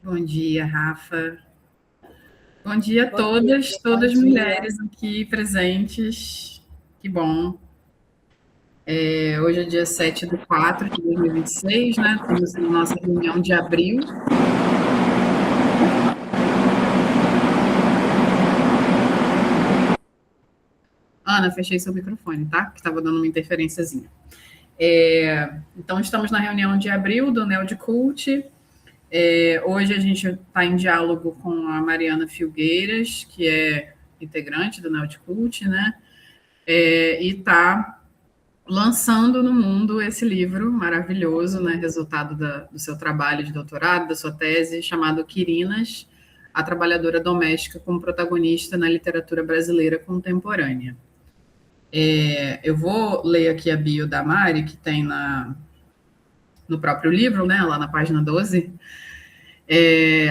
Bom dia, Rafa. Bom dia a Bom dia, bom todas dia. mulheres aqui presentes. Que bom. Hoje é dia 7/4/2026, né? Estamos na nossa reunião de abril. Ana, fechei seu microfone, tá? Que estava dando uma interferênciazinha. Então, estamos na reunião de abril do Neo de Cult. Hoje a gente está em diálogo com a Mariana Filgueiras, que é integrante do Neo de Cult, né? E está lançando no mundo esse livro maravilhoso, né, resultado do seu trabalho de doutorado, da sua tese, chamado Quirinas, a trabalhadora doméstica como protagonista na literatura brasileira contemporânea. Eu vou ler aqui a bio da Mari, que tem no próprio livro, né, lá na página 12.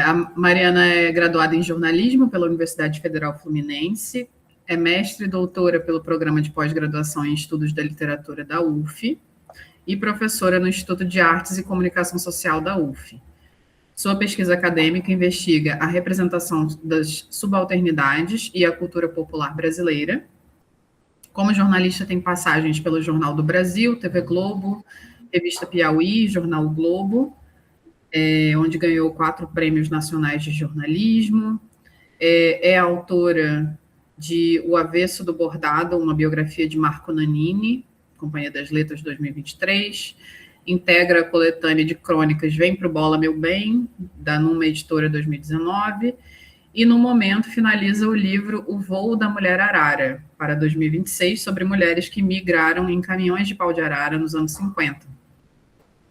A Mariana é graduada em jornalismo pela Universidade Federal Fluminense, é mestre e doutora pelo programa de pós-graduação em estudos da literatura da UF, e professora no Instituto de Artes e Comunicação Social da UF. Sua pesquisa acadêmica investiga a representação das subalternidades e a cultura popular brasileira. Como jornalista, tem passagens pelo Jornal do Brasil, TV Globo, Revista Piauí, Jornal o Globo, onde ganhou 4 prêmios nacionais de jornalismo. É autora de O Avesso do Bordado, uma biografia de Marco Nanini, Companhia das Letras 2023. Integra a coletânea de crônicas Vem Pro Bola Meu Bem, da Numa Editora 2019. E, no momento, finaliza o livro O Voo da Mulher Arara, para 2026, sobre mulheres que migraram em caminhões de pau de arara nos anos 50.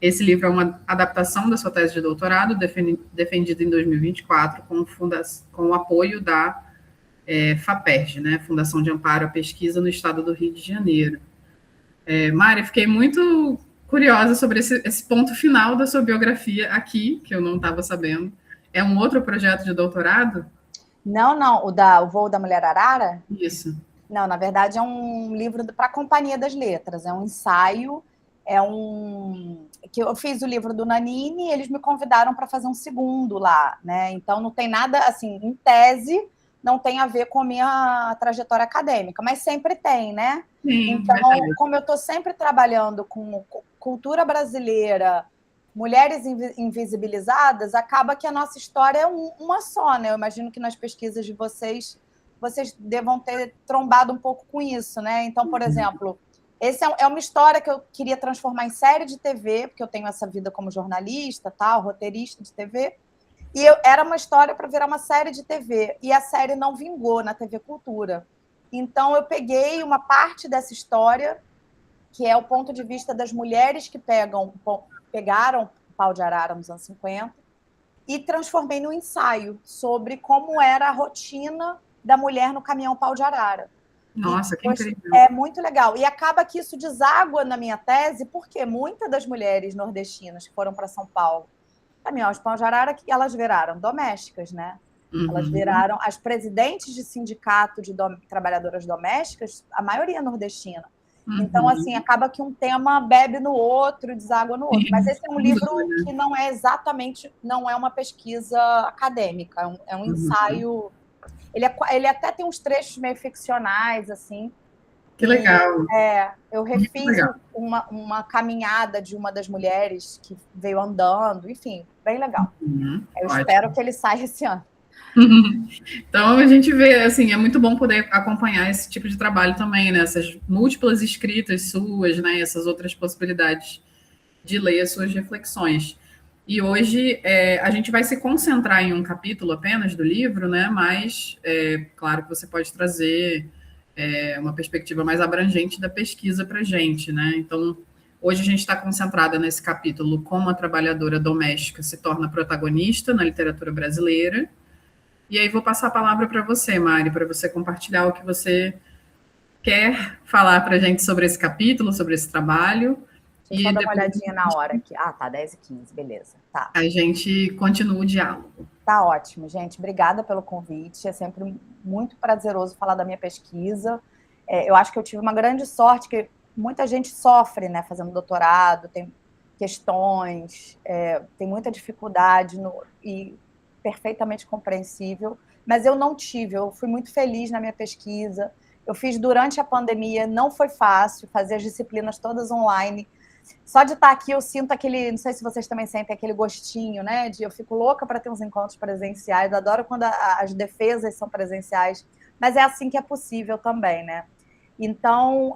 Esse livro é uma adaptação da sua tese de doutorado, defendida em 2024, com o apoio da FAPERJ, né, Fundação de Amparo à Pesquisa no Estado do Rio de Janeiro. Mari, fiquei muito curiosa sobre esse ponto final da sua biografia aqui, que eu não estava sabendo. É um outro projeto de doutorado? Não, não, o Voo da Mulher Arara? Isso. Não, na verdade é um livro para a Companhia das Letras, é um ensaio, é um que eu fiz o livro do Nanini e eles me convidaram para fazer um segundo lá, né? Então não tem nada assim, em tese, não tem a ver com a minha trajetória acadêmica, mas sempre tem, né? Sim, Então, verdade. como eu estou sempre trabalhando com cultura brasileira, mulheres invisibilizadas, acaba que a nossa história é uma só, né? Eu imagino que nas pesquisas de vocês devam ter trombado um pouco com isso, né? Então, por exemplo, essa é uma história que eu queria transformar em série de TV, porque eu tenho essa vida como jornalista, tal, roteirista de TV, e era uma história para virar uma série de TV, e a série não vingou na TV Cultura. Então, eu peguei uma parte dessa história, que é o ponto de vista das mulheres que pegaram pau de arara nos anos 50, e transformei no ensaio sobre como era a rotina da mulher no caminhão pau de arara. E Nossa, que incrível. é muito legal. E acaba que isso deságua na minha tese, porque muitas das mulheres nordestinas que foram para São Paulo, caminhão de pau de arara, que elas viraram domésticas, né? Elas Uhum. viraram as presidentes de sindicato de trabalhadoras domésticas, a maioria nordestina. Então, assim, Uhum. acaba que um tema bebe no outro, deságua no outro. Mas Sim, esse é um sem livro dúvida. que não é exatamente, não é uma pesquisa acadêmica, é um Uhum. ensaio. Ele até tem uns trechos meio ficcionais, assim, Que e legal, eu muito refiz legal. uma caminhada de uma das mulheres que veio andando, enfim, bem legal. Eu espero Ótimo. que ele saia esse ano. Então a gente vê, assim, é muito bom poder acompanhar esse tipo de trabalho também, né? Essas múltiplas escritas suas, né? Essas outras possibilidades de ler as suas reflexões. E hoje a gente vai se concentrar em um capítulo apenas do livro, né? Mas claro que você pode trazer uma perspectiva mais abrangente da pesquisa para a gente, né? Então hoje a gente está concentrada nesse capítulo como a trabalhadora doméstica se torna protagonista na literatura brasileira. E aí vou passar a palavra para você, Mari, para você compartilhar o que você quer falar para a gente sobre esse capítulo, sobre esse trabalho, Deixa eu só e dar uma depois olhadinha na hora aqui. Ah, tá, 10h15, beleza. Tá. a gente continua o diálogo. Tá ótimo, gente. Obrigada pelo convite. É sempre muito prazeroso falar da minha pesquisa. Eu acho que eu tive uma grande sorte, que muita gente sofre, né, fazendo doutorado, tem questões, tem muita dificuldade. perfeitamente compreensível, mas eu não tive, eu fui muito feliz na minha pesquisa, eu fiz durante a pandemia, não foi fácil, fazer as disciplinas todas online. Só de estar aqui eu sinto aquele, não sei se vocês também sentem aquele gostinho, né? Eu fico louca para ter uns encontros presenciais, adoro quando as defesas são presenciais, mas é assim que é possível também, né? Então,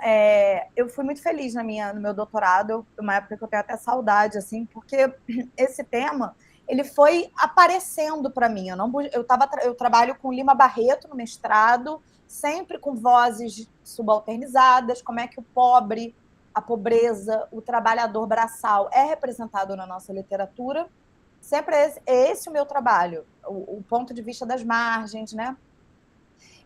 eu fui muito feliz no meu doutorado, uma época que eu tenho até saudade, assim, porque esse tema ele foi aparecendo para mim. Eu trabalho com Lima Barreto no mestrado, sempre com vozes subalternizadas, como é que o pobre, a pobreza, o trabalhador braçal é representado na nossa literatura. Sempre é esse o meu trabalho, o ponto de vista das margens, né?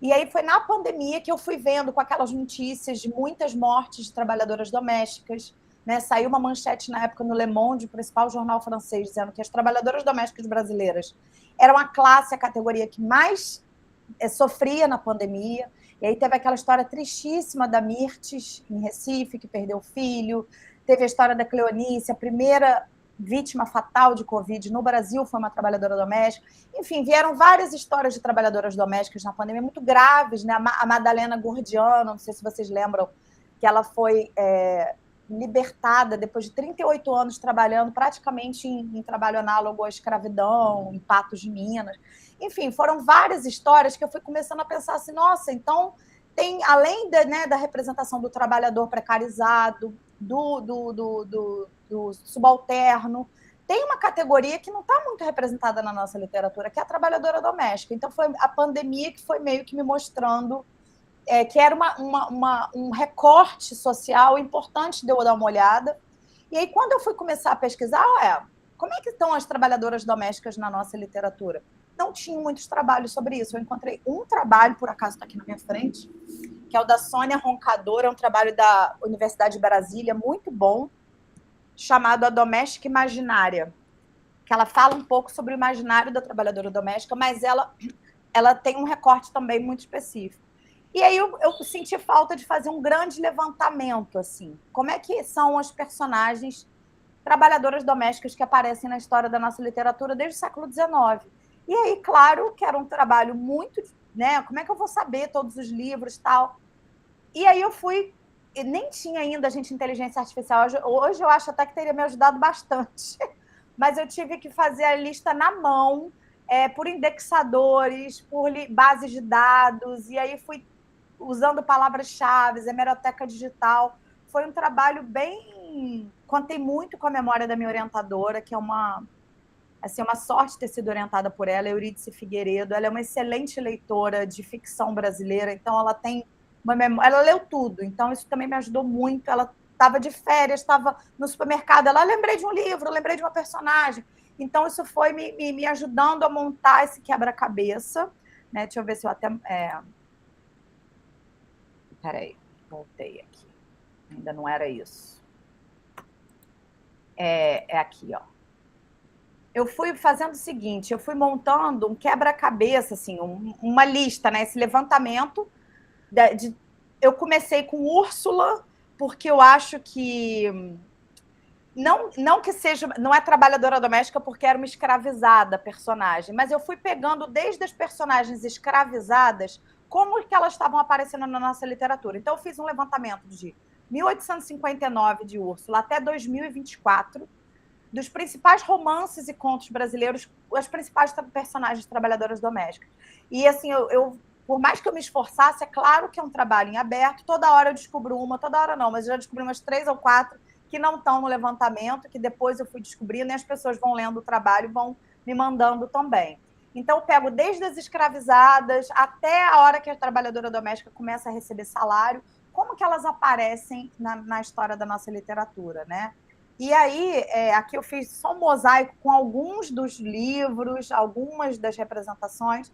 E aí foi na pandemia que eu fui vendo com aquelas notícias de muitas mortes de trabalhadoras domésticas, né? Saiu uma manchete na época no Le Monde, o principal jornal francês, dizendo que as trabalhadoras domésticas brasileiras eram a classe, a categoria que mais sofria na pandemia. E aí teve aquela história tristíssima da Mirtes, em Recife, que perdeu o filho. Teve a história da Cleonice, a primeira vítima fatal de Covid no Brasil foi uma trabalhadora doméstica. Enfim, vieram várias histórias de trabalhadoras domésticas na pandemia, muito graves, né? A Madalena Gordiano, não sei se vocês lembram, que ela foi libertada depois de 38 anos trabalhando praticamente em trabalho análogo à escravidão, em Patos de Minas. Enfim, foram várias histórias que eu fui começando a pensar assim, nossa, então tem, além da representação do trabalhador precarizado, do subalterno, tem uma categoria que não está muito representada na nossa literatura, que é a trabalhadora doméstica. Então, foi a pandemia que foi meio que me mostrando que era um recorte social importante de eu dar uma olhada. E aí, quando eu fui começar a pesquisar, como é que estão as trabalhadoras domésticas na nossa literatura? Não tinha muitos trabalhos sobre isso. Eu encontrei um trabalho, por acaso está aqui na minha frente, que é o da Sônia Roncador, é um trabalho da Universidade de Brasília, muito bom, chamado A Doméstica Imaginária, que ela fala um pouco sobre o imaginário da trabalhadora doméstica, mas ela tem um recorte também muito específico. E aí eu senti falta de fazer um grande levantamento, assim. Como é que são as personagens trabalhadoras domésticas que aparecem na história da nossa literatura desde o século XIX? E aí, claro, que era um trabalho muito, né? Como é que eu vou saber todos os livros e tal? E aí eu fui, e nem tinha ainda a gente inteligência artificial. Hoje eu acho até que teria me ajudado bastante. Mas eu tive que fazer a lista na mão, por indexadores, por bases de dados, e aí fui usando palavras-chave, hemeroteca digital. Foi um trabalho bem... Contei muito com a memória da minha orientadora, que é uma sorte ter sido orientada por ela, Eurídice Figueiredo. Ela é uma excelente leitora de ficção brasileira, então ela tem uma memória... Ela leu tudo, então isso também me ajudou muito. Ela estava de férias, estava no supermercado, ela lembrei de um livro, lembrei de uma personagem. Então, isso foi me ajudando a montar esse quebra-cabeça. Né? Deixa eu ver se eu até... Peraí, voltei aqui. Ainda não era isso. É aqui, ó. Eu fui fazendo o seguinte, eu fui montando um quebra-cabeça, assim, uma lista, né? Esse levantamento. Eu comecei com Úrsula, porque eu acho que... Não que seja... Não é trabalhadora doméstica porque era uma escravizada personagem, mas eu fui pegando desde as personagens escravizadas como que elas estavam aparecendo na nossa literatura. Então, eu fiz um levantamento de 1859 de Úrsula até 2024, dos principais romances e contos brasileiros, as principais personagens trabalhadoras domésticas. E, assim, por mais que eu me esforçasse, é claro que é um trabalho em aberto, toda hora eu descubro uma, toda hora não, mas eu já descobri umas 3 ou 4 que não estão no levantamento, que depois eu fui descobrindo, e as pessoas vão lendo o trabalho e vão me mandando também. Então, eu pego desde as escravizadas até a hora que a trabalhadora doméstica começa a receber salário, como que elas aparecem na história da nossa literatura, né? E aí, aqui eu fiz só um mosaico com alguns dos livros, algumas das representações.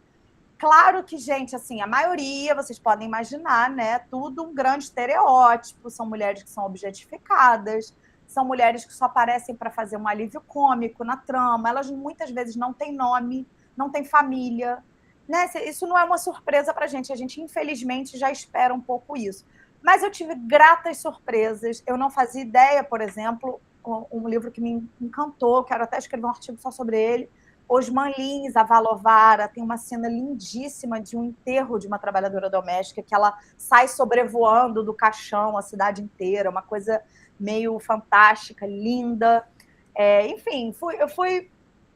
Claro que, gente, assim, a maioria, vocês podem imaginar, né? Tudo um grande estereótipo, são mulheres que são objetificadas, são mulheres que só aparecem para fazer um alívio cômico na trama, elas muitas vezes não têm nome, não têm família, né? Isso não é uma surpresa para a gente, infelizmente, já espera um pouco isso. Mas eu tive gratas surpresas, eu não fazia ideia, por exemplo, um livro que me encantou, quero até escrever um artigo só sobre ele, Osman Lins, a Valovara, tem uma cena lindíssima de um enterro de uma trabalhadora doméstica que ela sai sobrevoando do caixão a cidade inteira, uma coisa meio fantástica, linda. Enfim, eu fui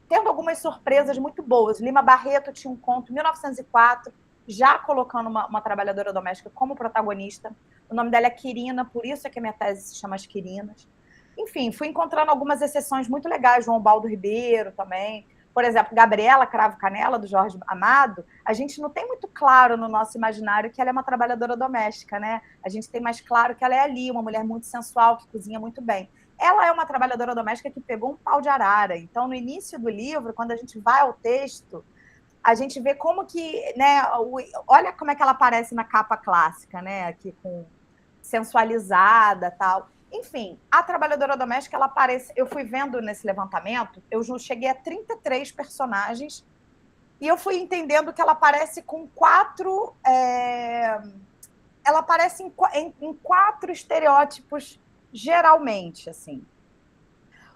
tendo algumas surpresas muito boas. Lima Barreto tinha um conto, 1904, já colocando uma trabalhadora doméstica como protagonista. O nome dela é Quirina, por isso é que a minha tese se chama As Quirinas. Enfim, fui encontrando algumas exceções muito legais, João Baldo Ribeiro também. Por exemplo, Gabriela Cravo Canela, do Jorge Amado, a gente não tem muito claro no nosso imaginário que ela é uma trabalhadora doméstica, né? A gente tem mais claro que ela é ali, uma mulher muito sensual, que cozinha muito bem. Ela é uma trabalhadora doméstica que pegou um pau de arara. Então, no início do livro, quando a gente vai ao texto, a gente vê como que, né, olha como é que ela aparece na capa clássica, né, aqui com sensualizada, tal. Enfim, a trabalhadora doméstica, ela aparece, eu fui vendo nesse levantamento, eu cheguei a 33 personagens e eu fui entendendo que ela aparece com ela aparece em 4 estereótipos geralmente, assim.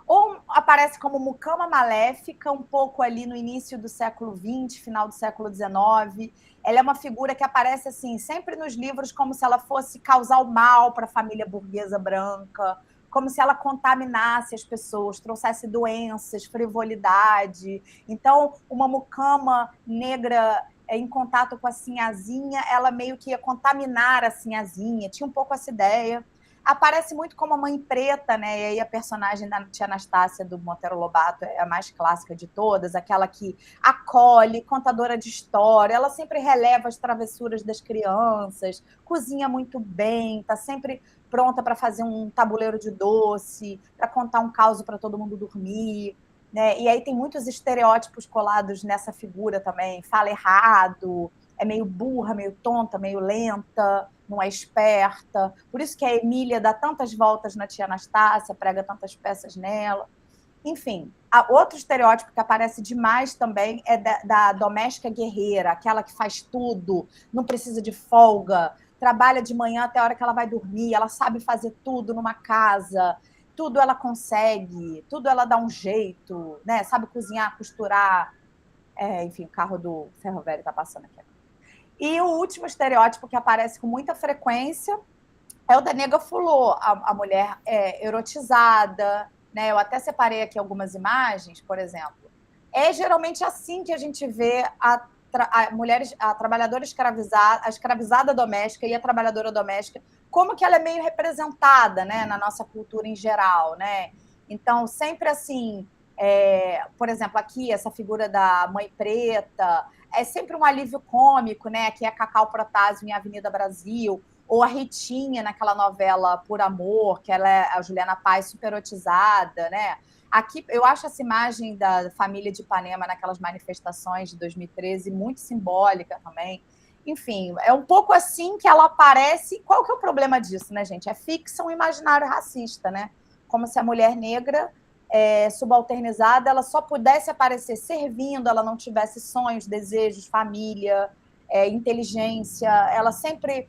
Ou aparece como mucama maléfica, um pouco ali no início do século XX, final do século XIX. Ela é uma figura que aparece assim, sempre nos livros como se ela fosse causar o mal para a família burguesa branca, como se ela contaminasse as pessoas, trouxesse doenças, frivolidade. Então, uma mucama negra em contato com a sinhazinha, ela meio que ia contaminar a sinhazinha. Tinha um pouco essa ideia. Aparece muito como a mãe preta, né? E aí a personagem da tia Anastácia do Monteiro Lobato é a mais clássica de todas, aquela que acolhe, contadora de história, ela sempre releva as travessuras das crianças, cozinha muito bem, está sempre pronta para fazer um tabuleiro de doce, para contar um caos para todo mundo dormir. Né? E aí tem muitos estereótipos colados nessa figura também, fala errado, é meio burra, meio tonta, meio lenta, não é esperta. Por isso que a Emília dá tantas voltas na tia Anastácia, prega tantas peças nela. Enfim, outro estereótipo que aparece demais também é da doméstica guerreira, aquela que faz tudo, não precisa de folga, trabalha de manhã até a hora que ela vai dormir, ela sabe fazer tudo numa casa, tudo ela consegue, tudo ela dá um jeito, né? Sabe cozinhar, costurar. Enfim, o carro do Ferro Velho está passando aqui. E o último estereótipo que aparece com muita frequência é o da nega fulô, a mulher erotizada, né? Eu até separei aqui algumas imagens, por exemplo. É geralmente assim que a gente vê a trabalhadora escravizada, a escravizada doméstica e a trabalhadora doméstica, como que ela é meio representada, né, na nossa cultura em geral, né? Então, sempre assim, por exemplo, aqui, essa figura da mãe preta, é sempre um alívio cômico, né? Que é a Cacau Protásio em Avenida Brasil, ou a Ritinha naquela novela Por Amor, que ela é a Juliana Paz superotizada, né? Aqui, eu acho essa imagem da família de Ipanema naquelas manifestações de 2013 muito simbólica também. Enfim, é um pouco assim que ela aparece. Qual que é o problema disso, né, gente? É ficção imaginário racista, né? Como se a mulher negra subalternizada, ela só pudesse aparecer servindo, ela não tivesse sonhos, desejos, família, inteligência, ela sempre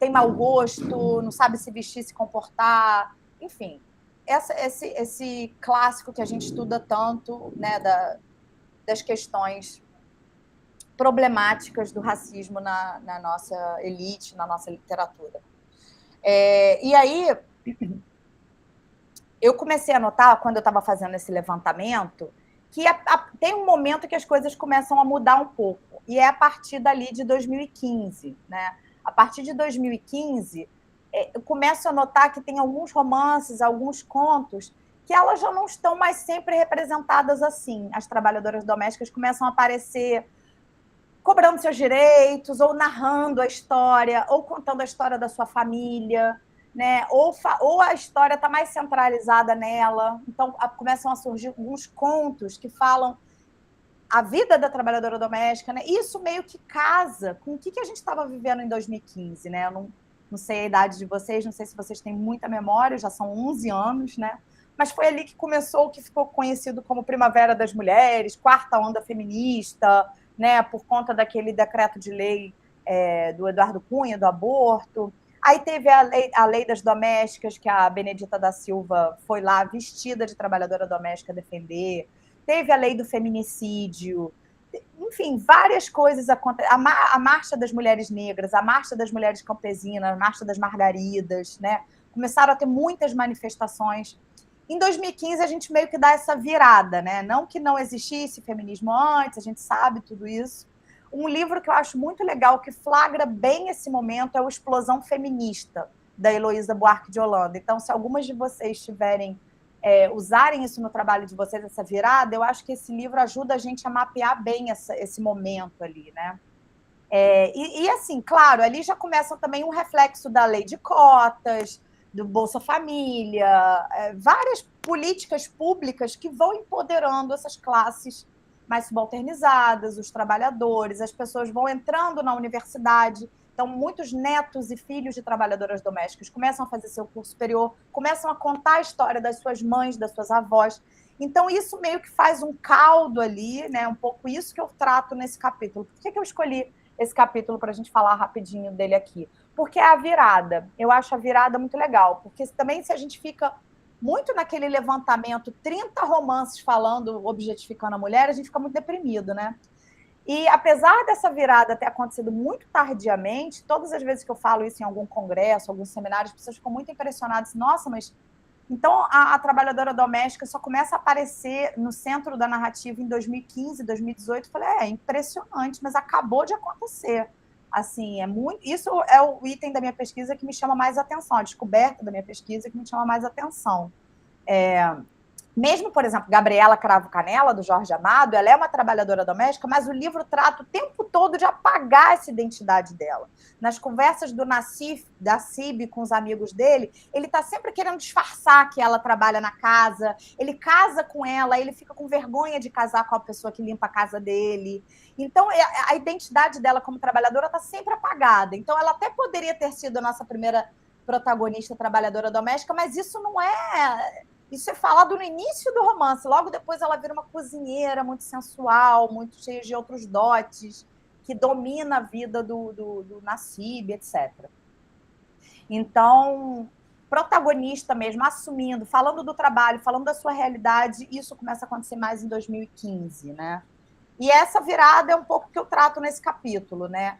tem mau gosto, não sabe se vestir, se comportar, enfim. Esse clássico que a gente estuda tanto, né, das questões problemáticas do racismo na nossa elite, na nossa literatura. E aí, eu comecei a notar, quando eu estava fazendo esse levantamento, que tem um momento que as coisas começam a mudar um pouco, e é a partir dali de 2015. Né? A partir de 2015, eu começo a notar que tem alguns romances, alguns contos, que elas já não estão mais sempre representadas assim. As trabalhadoras domésticas começam a aparecer cobrando seus direitos, ou narrando a história, ou contando a história da sua família, né? Ou a história está mais centralizada nela. Então, começam a surgir alguns contos que falam a vida da trabalhadora doméstica, né? Isso meio que casa com o que a gente estava vivendo em 2015, né? Eu não sei a idade de vocês, não sei se vocês têm muita memória, já são 11 anos, né? Mas foi ali que começou o que ficou conhecido como Primavera das Mulheres, quarta onda feminista, né? Por conta daquele decreto de lei do Eduardo Cunha, do aborto. Aí teve a lei das domésticas, que a Benedita da Silva foi lá vestida de trabalhadora doméstica defender. teve a lei do feminicídio, enfim, várias coisas acontecem. A Marcha das Mulheres Negras, a Marcha das Mulheres Campesinas, a Marcha das Margaridas, né? Começaram a ter muitas manifestações. Em 2015, a gente meio que dá essa virada, né? Não que não existisse feminismo antes, a gente sabe tudo isso. Um livro que eu acho muito legal, que flagra bem esse momento, é o Explosão Feminista, da Heloísa Buarque de Holanda. Então, se algumas de vocês tiverem usarem isso no trabalho de vocês, essa virada, eu acho que esse livro ajuda a gente a mapear bem esse momento ali, né? E assim, claro, ali já começam também um reflexo da lei de cotas, do Bolsa Família, várias políticas públicas que vão empoderando essas classes mais subalternizadas, os trabalhadores, as pessoas vão entrando na universidade. Então, muitos netos e filhos de trabalhadoras domésticas começam a fazer seu curso superior, começam a contar a história das suas mães, das suas avós. Então, isso meio que faz um caldo ali, né? Um pouco isso que eu trato nesse capítulo. Por que eu escolhi esse capítulo para a gente falar rapidinho dele aqui? Porque é a virada. Eu acho a virada muito legal, porque também se a gente fica muito naquele levantamento, 30 romances falando, objetificando a mulher, a gente fica muito deprimido, né? E apesar dessa virada ter acontecido muito tardiamente, todas as vezes que eu falo isso em algum congresso, algum seminário, as pessoas ficam muito impressionadas. Nossa, mas então a trabalhadora doméstica só começa a aparecer no centro da narrativa em 2015, 2018. Eu falei, é impressionante, mas acabou de acontecer. Assim, isso é o item da minha pesquisa que me chama mais atenção, a descoberta da minha pesquisa que me chama mais atenção. Mesmo, por exemplo, Gabriela Cravo Canella, do Jorge Amado, ela é uma trabalhadora doméstica, mas o livro trata o tempo todo de apagar essa identidade dela. Nas conversas da Cib com os amigos dele, ele está sempre querendo disfarçar que ela trabalha na casa, ele casa com ela, ele fica com vergonha de casar com a pessoa que limpa a casa dele. Então, a identidade dela como trabalhadora está sempre apagada. Então, ela até poderia ter sido a nossa primeira protagonista trabalhadora doméstica, mas isso não é... Isso é falado no início do romance. Logo depois ela vira uma cozinheira muito sensual, muito cheia de outros dotes, que domina a vida do Nassib, etc. Então, protagonista mesmo, assumindo, falando do trabalho, falando da sua realidade, isso começa a acontecer mais em 2015, né? E essa virada é um pouco que eu trato nesse capítulo, né?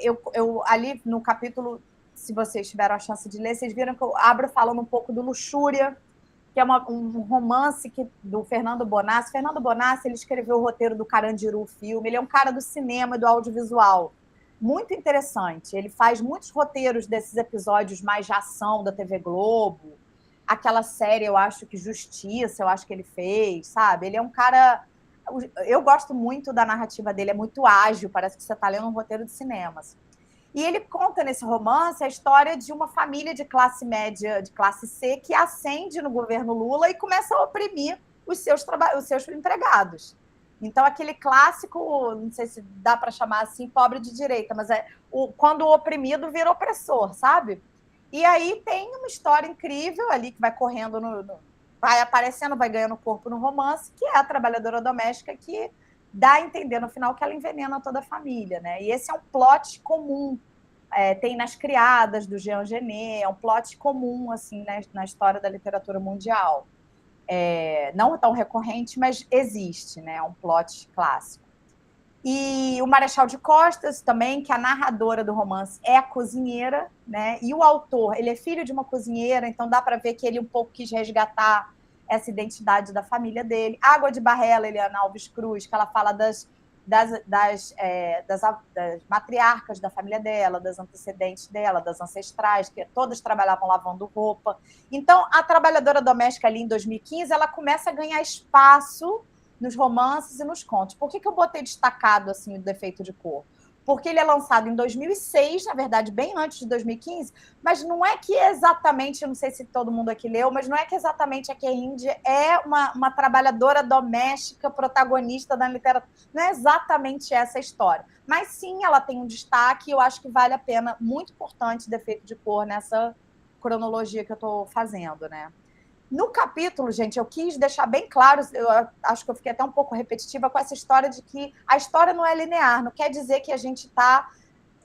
Eu ali no capítulo, se vocês tiveram a chance de ler, vocês viram que eu abro falando um pouco do Luxúria, que é um romance do Fernando Bonassi. Fernando Bonassi, ele escreveu o roteiro do Carandiru filme, ele é um cara do cinema e do audiovisual, muito interessante. Ele faz muitos roteiros desses episódios mais de ação da TV Globo, aquela série, eu acho que Justiça, eu acho que ele fez, sabe? Ele é um cara... Eu gosto muito da narrativa dele, é muito ágil, parece que você está lendo um roteiro de cinema. Assim. E ele conta nesse romance a história de uma família de classe média, de classe C, que ascende no governo Lula e começa a oprimir os seus empregados. Então, aquele clássico, não sei se dá para chamar assim, pobre de direita, mas quando o oprimido vira opressor, sabe? E aí tem uma história incrível ali que vai correndo, vai aparecendo, vai ganhando corpo no romance, que é a trabalhadora doméstica que dá a entender no final que ela envenena toda a família, né? E esse é um plot comum. Tem nas Criadas, do Jean Genet, é um plot comum assim, né, na história da literatura mundial. Não tão recorrente, mas existe, né? É um plot clássico. E o Marechal de Costas também, que a narradora do romance é a cozinheira, né? E o autor, ele é filho de uma cozinheira, então dá para ver que ele um pouco quis resgatar essa identidade da família dele. Água de Barrela, Eliana Alves Cruz, que ela fala das matriarcas da família dela, das antecedentes dela, das ancestrais, que todas trabalhavam lavando roupa. Então, a trabalhadora doméstica ali em 2015, ela começa a ganhar espaço nos romances e nos contos. Por que eu botei destacado assim, o Defeito de Cor? Porque ele é lançado em 2006, na verdade, bem antes de 2015, mas não é que exatamente, eu não sei se todo mundo aqui leu, mas não é que exatamente a Kehinde é uma trabalhadora doméstica protagonista da literatura. Não é exatamente essa a história. Mas sim, ela tem um destaque e eu acho que vale a pena, muito importante, Defeito de Cor nessa cronologia que eu estou fazendo, né? No capítulo, gente, eu quis deixar bem claro, eu acho que eu fiquei até um pouco repetitiva com essa história de que a história não é linear, não quer dizer que a gente está...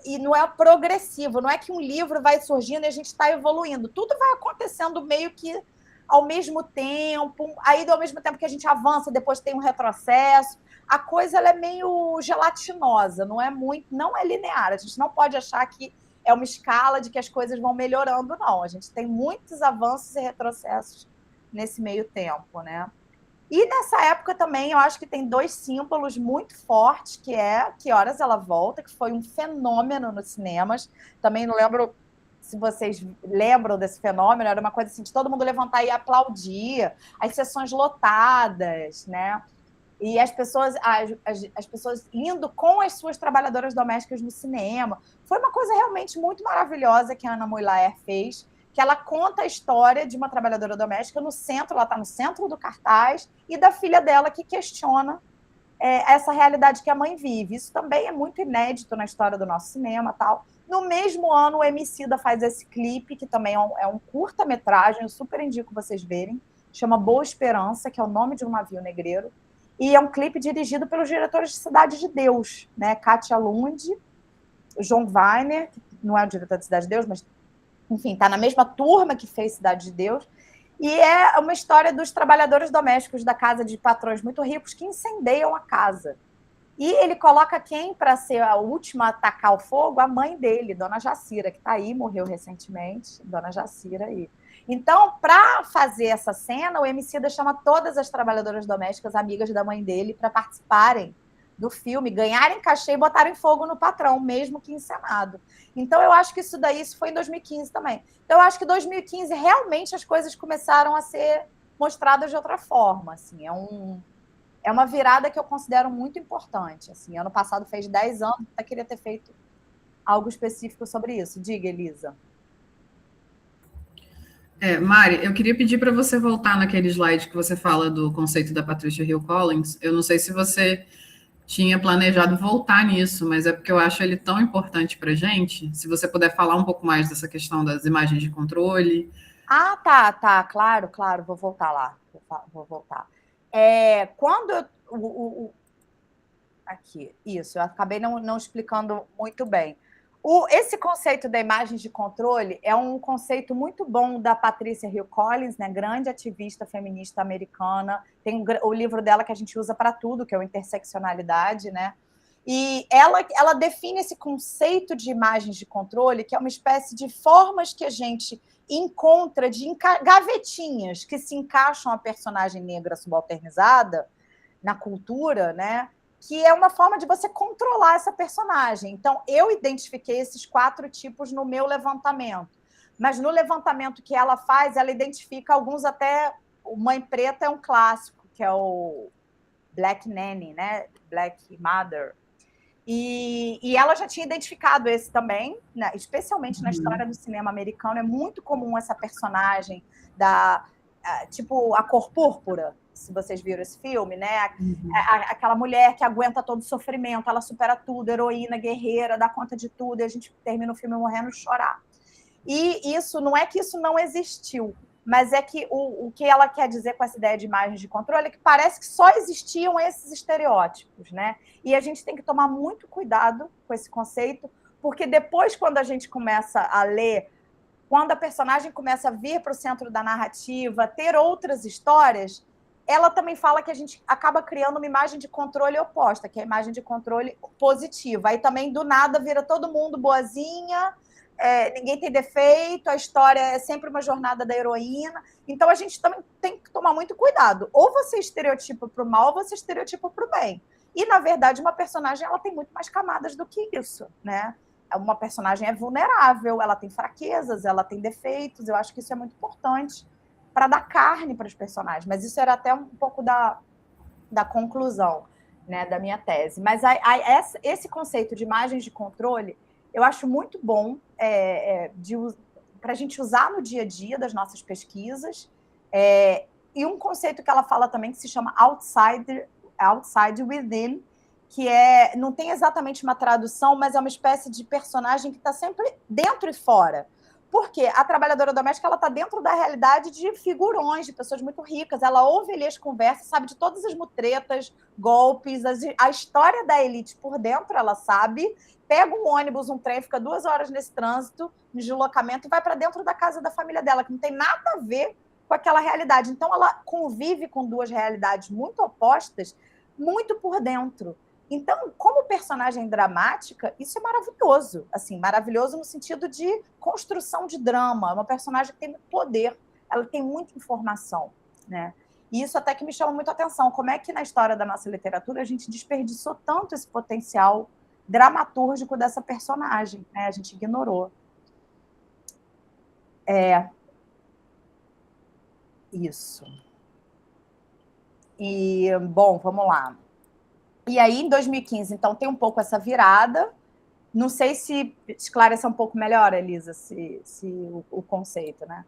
E não é progressivo, não é que um livro vai surgindo e a gente está evoluindo. Tudo vai acontecendo meio que ao mesmo tempo, aí ao mesmo tempo que a gente avança, depois tem um retrocesso. A coisa ela é meio gelatinosa, não é linear. A gente não pode achar que é uma escala de que as coisas vão melhorando, não. A gente tem muitos avanços e retrocessos nesse meio tempo, né? E nessa época também eu acho que tem 2 símbolos muito fortes, que é Que Horas Ela Volta, que foi um fenômeno nos cinemas. Também não lembro se vocês lembram desse fenômeno, era uma coisa assim de todo mundo levantar e aplaudir, as sessões lotadas, né? E as pessoas indo com as suas trabalhadoras domésticas no cinema. Foi uma coisa realmente muito maravilhosa que a Anna Moulaer fez, que ela conta a história de uma trabalhadora doméstica no centro, ela está no centro do cartaz, e da filha dela que questiona essa realidade que a mãe vive. Isso também é muito inédito na história do nosso cinema. Tal. No mesmo ano, o Emicida faz esse clipe, que também é um curta-metragem, eu super indico vocês verem, chama Boa Esperança, que é o nome de um navio negreiro, e é um clipe dirigido pelos diretores de Cidade de Deus, né? Katia Lund, o João Weiner, que não é o diretor de Cidade de Deus, mas, enfim, está na mesma turma que fez Cidade de Deus, e é uma história dos trabalhadores domésticos da casa de patrões muito ricos que incendeiam a casa. E ele coloca quem para ser a última a atacar o fogo? A mãe dele, Dona Jacira, que está aí, morreu recentemente, Dona Jacira aí. Então, para fazer essa cena, o Emicida chama todas as trabalhadoras domésticas amigas da mãe dele para participarem do filme, ganharem cachê e botarem fogo no patrão, mesmo que encenado. Então, eu acho que isso foi em 2015 também. Então, eu acho que em 2015 realmente as coisas começaram a ser mostradas de outra forma. Assim, é uma virada que eu considero muito importante. Assim, ano passado fez 10 anos, até queria ter feito algo específico sobre isso. Diga, Elisa. Mari, eu queria pedir para você voltar naquele slide que você fala do conceito da Patricia Hill Collins. Eu não sei se você tinha planejado voltar nisso, mas é porque eu acho ele tão importante para a gente. Se você puder falar um pouco mais dessa questão das imagens de controle. Ah, tá, claro, vou voltar lá. Vou voltar. Quando aqui, isso, eu acabei não explicando muito bem. Esse conceito da imagem de controle é um conceito muito bom da Patricia Hill Collins, né, grande ativista feminista americana. Tem o livro dela que a gente usa para tudo, que é o Interseccionalidade, né? E ela define esse conceito de imagens de controle, que é uma espécie de formas que a gente encontra de gavetinhas que se encaixam a personagem negra subalternizada na cultura, né? Que é uma forma de você controlar essa personagem. Então, eu identifiquei esses 4 tipos no meu levantamento. Mas no levantamento que ela faz, ela identifica alguns até... O Mãe Preta é um clássico, que é o Black Nanny, né? Black Mother. E ela já tinha identificado esse também, né? Especialmente na história do cinema americano. É muito comum essa personagem tipo a Cor Púrpura, se vocês viram esse filme, né? Aquela mulher que aguenta todo o sofrimento, ela supera tudo, heroína, guerreira, dá conta de tudo, e a gente termina o filme morrendo de chorar. E isso não é que isso não existiu, mas é que o que ela quer dizer com essa ideia de imagens de controle é que parece que só existiam esses estereótipos, né? E a gente tem que tomar muito cuidado com esse conceito, porque depois, quando a gente começa a ler, quando a personagem começa a vir para o centro da narrativa, ter outras histórias, ela também fala que a gente acaba criando uma imagem de controle oposta, que é a imagem de controle positiva. Aí também, do nada, vira todo mundo boazinha, ninguém tem defeito, a história é sempre uma jornada da heroína. Então, a gente também tem que tomar muito cuidado. Ou você estereotipa para o mal, ou você estereotipa para o bem. E, na verdade, uma personagem ela tem muito mais camadas do que isso, né? Uma personagem é vulnerável, ela tem fraquezas, ela tem defeitos. Eu acho que isso é muito importante para dar carne para os personagens. Mas isso era até um pouco da conclusão, né, da minha tese. Mas esse conceito de imagens de controle eu acho muito bom para a gente usar no dia a dia das nossas pesquisas. E um conceito que ela fala também que se chama outside within, que não tem exatamente uma tradução, mas é uma espécie de personagem que está sempre dentro e fora. Porque a trabalhadora doméstica ela está dentro da realidade de figurões, de pessoas muito ricas. Ela ouve ali as conversas, sabe de todas as mutretas, golpes, a história da elite por dentro, ela sabe. Pega um ônibus, um trem, fica 2 horas nesse trânsito, no deslocamento, e vai para dentro da casa da família dela, que não tem nada a ver com aquela realidade. Então, ela convive com duas realidades muito opostas, muito por dentro. Então, como personagem dramática, isso é maravilhoso. Assim, maravilhoso no sentido de construção de drama. É uma personagem que tem poder, ela tem muita informação, né? E isso até que me chama muito a atenção. Como é que na história da nossa literatura a gente desperdiçou tanto esse potencial dramatúrgico dessa personagem, né? A gente ignorou. Isso. E, bom, vamos lá. E aí, em 2015, então, tem um pouco essa virada. Não sei se esclarece um pouco melhor, Elisa, o conceito, né?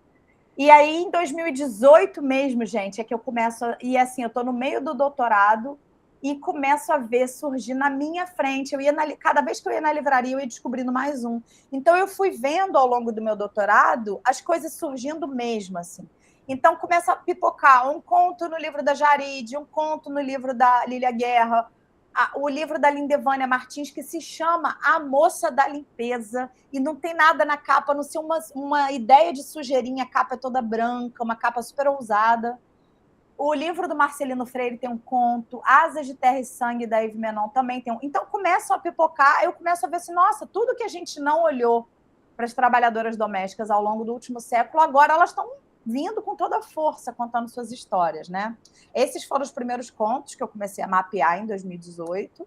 E aí, em 2018 mesmo, gente, é que eu começo... E assim, eu estou no meio do doutorado e começo a ver surgir na minha frente. Cada vez que eu ia na livraria, eu ia descobrindo mais um. Então, eu fui vendo ao longo do meu doutorado as coisas surgindo mesmo, assim. Então, começa a pipocar um conto no livro da Jarid, um conto no livro da Lília Guerra, o livro da Lindevânia Martins, que se chama A Moça da Limpeza, e não tem nada na capa, não ser uma ideia de sujeirinha, a capa é toda branca, uma capa super ousada. O livro do Marcelino Freire tem um conto, Asas de Terra e Sangue, da Yves Menon, também tem um. Então, começam a pipocar, eu começo a ver assim, nossa, tudo que a gente não olhou para as trabalhadoras domésticas ao longo do último século, agora elas estão vindo com toda a força, contando suas histórias, né? Esses foram os primeiros contos que eu comecei a mapear em 2018.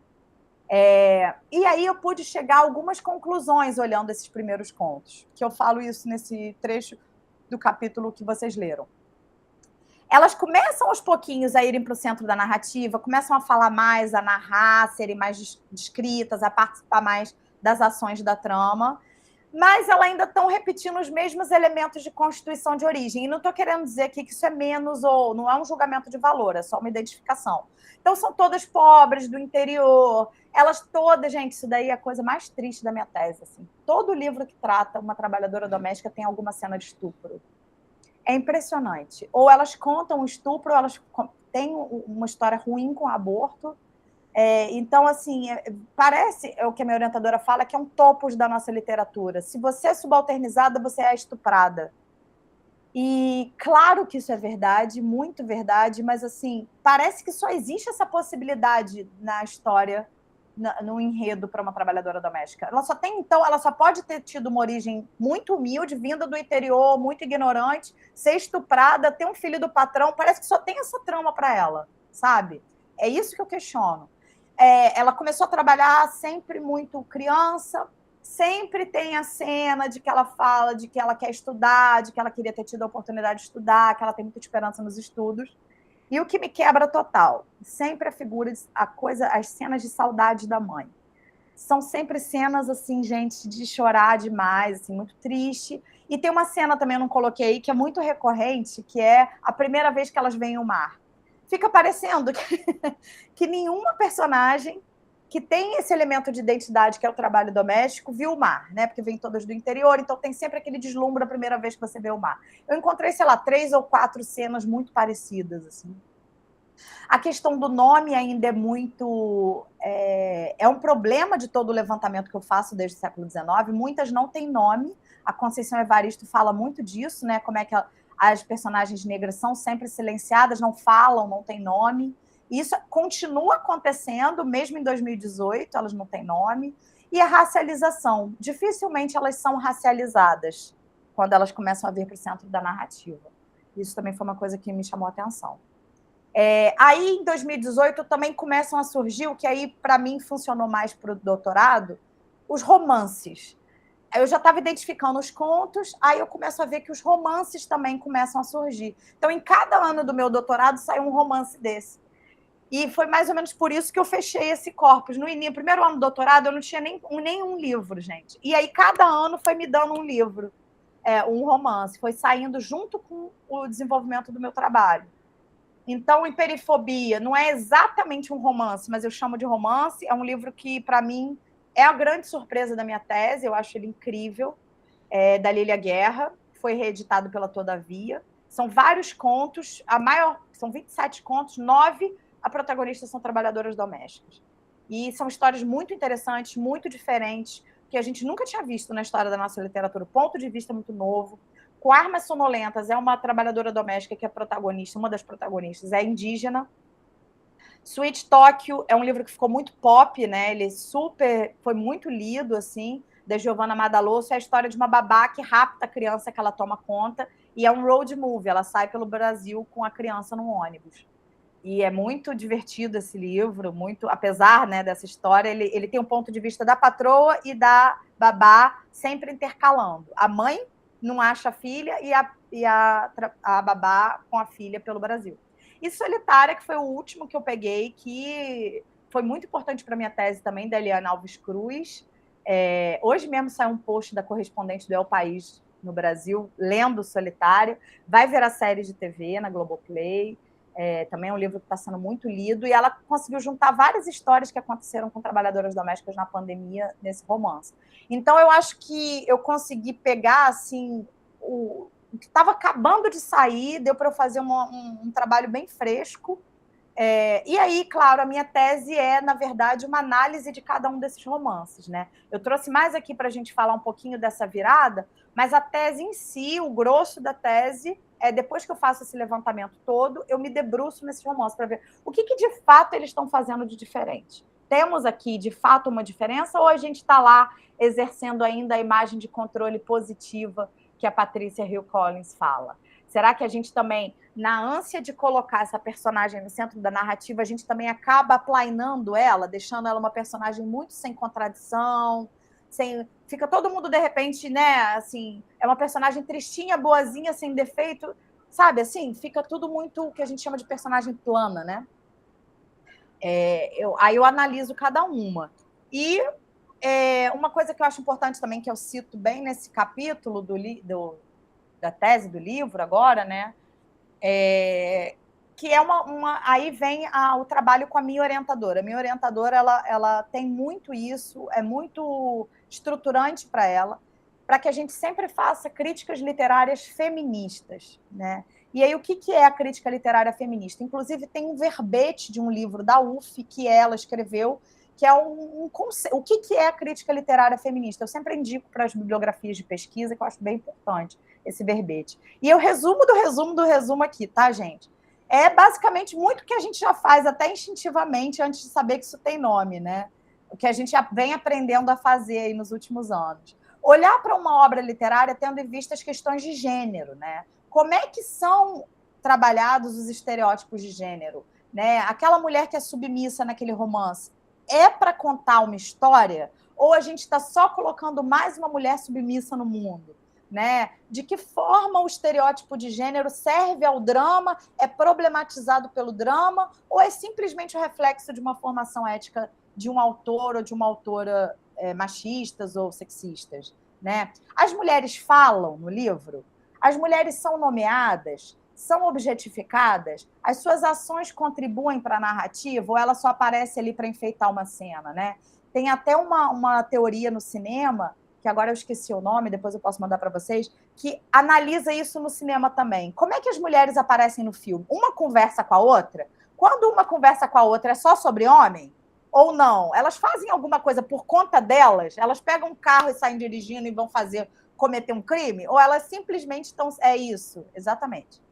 E aí eu pude chegar a algumas conclusões olhando esses primeiros contos, que eu falo isso nesse trecho do capítulo que vocês leram. Elas começam aos pouquinhos a irem para o centro da narrativa, começam a falar mais, a narrar, a serem mais descritas, a participar mais das ações da trama, mas elas ainda estão repetindo os mesmos elementos de constituição de origem. E não estou querendo dizer aqui que isso é menos ou não é um julgamento de valor, é só uma identificação. Então, são todas pobres, do interior, elas todas, gente, isso daí é a coisa mais triste da minha tese. Assim. Todo livro que trata uma trabalhadora doméstica tem alguma cena de estupro. É impressionante. Ou elas contam o estupro, ou elas têm uma história ruim com o aborto. Então, assim, parece, é o que a minha orientadora fala, que é um topos da nossa literatura. Se você é subalternizada, você é estuprada. E claro que isso é verdade, muito verdade, mas assim, parece que só existe essa possibilidade na história, no enredo para uma trabalhadora doméstica. Ela só pode ter tido uma origem muito humilde, vinda do interior, muito ignorante, ser estuprada, ter um filho do patrão, parece que só tem essa trama para ela, sabe? É isso que eu questiono. Ela começou a trabalhar sempre muito criança, sempre tem a cena de que ela fala de que ela quer estudar, de que ela queria ter tido a oportunidade de estudar, que ela tem muita esperança nos estudos. E o que me quebra total, sempre a figura, as cenas de saudade da mãe. São sempre cenas, assim, gente, de chorar demais, assim, muito triste. E tem uma cena também, eu não coloquei, que é muito recorrente, que é a primeira vez que elas veem o mar. Fica parecendo que nenhuma personagem que tem esse elemento de identidade, que é o trabalho doméstico, viu o mar, né? Porque vem todas do interior, então tem sempre aquele deslumbre a primeira vez que você vê o mar. Eu encontrei, sei lá, 3 ou 4 cenas muito parecidas, assim. A questão do nome ainda é muito... É um problema de todo o levantamento que eu faço desde o século XIX. Muitas não têm nome. A Conceição Evaristo fala muito disso, né? Como é que as personagens negras são sempre silenciadas, não falam, não têm nome. E isso continua acontecendo, mesmo em 2018, elas não têm nome. E a racialização. Dificilmente elas são racializadas quando elas começam a vir para o centro da narrativa. Isso também foi uma coisa que me chamou a atenção. Aí, em 2018, também começam a surgir, o que aí, para mim, funcionou mais para o doutorado, os romances. Eu já estava identificando os contos, aí eu começo a ver que os romances também começam a surgir. Então, em cada ano do meu doutorado, sai um romance desse. E foi mais ou menos por isso que eu fechei esse corpus. No primeiro ano do doutorado, eu não tinha nenhum livro, gente. E aí, cada ano foi me dando um livro, um romance. Foi saindo junto com o desenvolvimento do meu trabalho. Então, Hiperifobia não é exatamente um romance, mas eu chamo de romance. É um livro que, para mim, é a grande surpresa da minha tese. Eu acho ele incrível, da Lília Guerra. Foi reeditado pela Todavia. São vários contos. São 27 contos, 9 a protagonista são trabalhadoras domésticas. E são histórias muito interessantes, muito diferentes, que a gente nunca tinha visto na história da nossa literatura. Ponto de vista muito novo, com Armas Sonolentas, é uma trabalhadora doméstica que é protagonista, uma das protagonistas, é indígena. Sweet Tóquio é um livro que ficou muito pop, né? Ele foi muito lido, assim, da Giovanna Madalosso. É a história de uma babá que rapta a criança que ela toma conta, e é um road movie, ela sai pelo Brasil com a criança num ônibus. E é muito divertido esse livro, muito, apesar, né, dessa história, ele tem um ponto de vista da patroa e da babá sempre intercalando. A mãe não acha a filha e a babá com a filha pelo Brasil. E Solitária, que foi o último que eu peguei, que foi muito importante para a minha tese também, da Eliana Alves Cruz. Hoje mesmo saiu um post da correspondente do El País no Brasil, lendo Solitário. Vai ver a série de TV na Globoplay. Também é um livro que está sendo muito lido, e ela conseguiu juntar várias histórias que aconteceram com trabalhadoras domésticas na pandemia nesse romance. Então, eu acho que eu consegui pegar assim, o que estava acabando de sair, deu para eu fazer um trabalho bem fresco. E aí, claro, a minha tese é, na verdade, uma análise de cada um desses romances, né? Eu trouxe mais aqui para a gente falar um pouquinho dessa virada, mas a tese em si, o grosso da tese, depois que eu faço esse levantamento todo, eu me debruço nesses romances para ver o que de fato eles estão fazendo de diferente. Temos aqui, de fato, uma diferença, ou a gente está lá exercendo ainda a imagem de controle positiva que a Patrícia Hill Collins fala? Será que a gente também, na ânsia de colocar essa personagem no centro da narrativa, a gente também acaba aplainando ela, deixando ela uma personagem muito sem contradição, fica todo mundo, de repente, né, assim, é uma personagem tristinha, boazinha, sem defeito, sabe, assim, fica tudo muito o que a gente chama de personagem plana, né? Aí eu analiso cada uma. E uma coisa que eu acho importante também, que eu cito bem nesse capítulo da tese do livro agora, né? Que é aí vem o trabalho com a minha orientadora. A minha orientadora, ela tem muito isso, é muito estruturante para ela, para que a gente sempre faça críticas literárias feministas, né? E aí, o que é a crítica literária feminista? Inclusive, tem um verbete de um livro da UF que ela escreveu, que é o que é a crítica literária feminista. Eu sempre indico para as bibliografias de pesquisa, que eu acho bem importante esse verbete. E eu resumo do resumo aqui, tá, gente? É basicamente muito o que a gente já faz, até instintivamente, antes de saber que isso tem nome, né? O que a gente já vem aprendendo a fazer aí nos últimos anos. Olhar para uma obra literária tendo em vista as questões de gênero, né? Como é que são trabalhados os estereótipos de gênero? Né? Aquela mulher que é submissa naquele romance é para contar uma história? Ou a gente está só colocando mais uma mulher submissa no mundo? Né? De que forma o estereótipo de gênero serve ao drama, é problematizado pelo drama, ou é simplesmente o reflexo de uma formação ética de um autor ou de uma autora machistas ou sexistas? Né? As mulheres falam no livro? As mulheres são nomeadas? São objetificadas? As suas ações contribuem para a narrativa ou ela só aparece ali para enfeitar uma cena? Né? Tem até uma teoria no cinema, que agora eu esqueci o nome, depois eu posso mandar para vocês, que analisa isso no cinema também. Como é que as mulheres aparecem no filme? Uma conversa com a outra? Quando uma conversa com a outra é só sobre homem? Ou não? Elas fazem alguma coisa por conta delas? Elas pegam um carro e saem dirigindo e vão cometer um crime? Ou elas simplesmente estão... É isso, exatamente.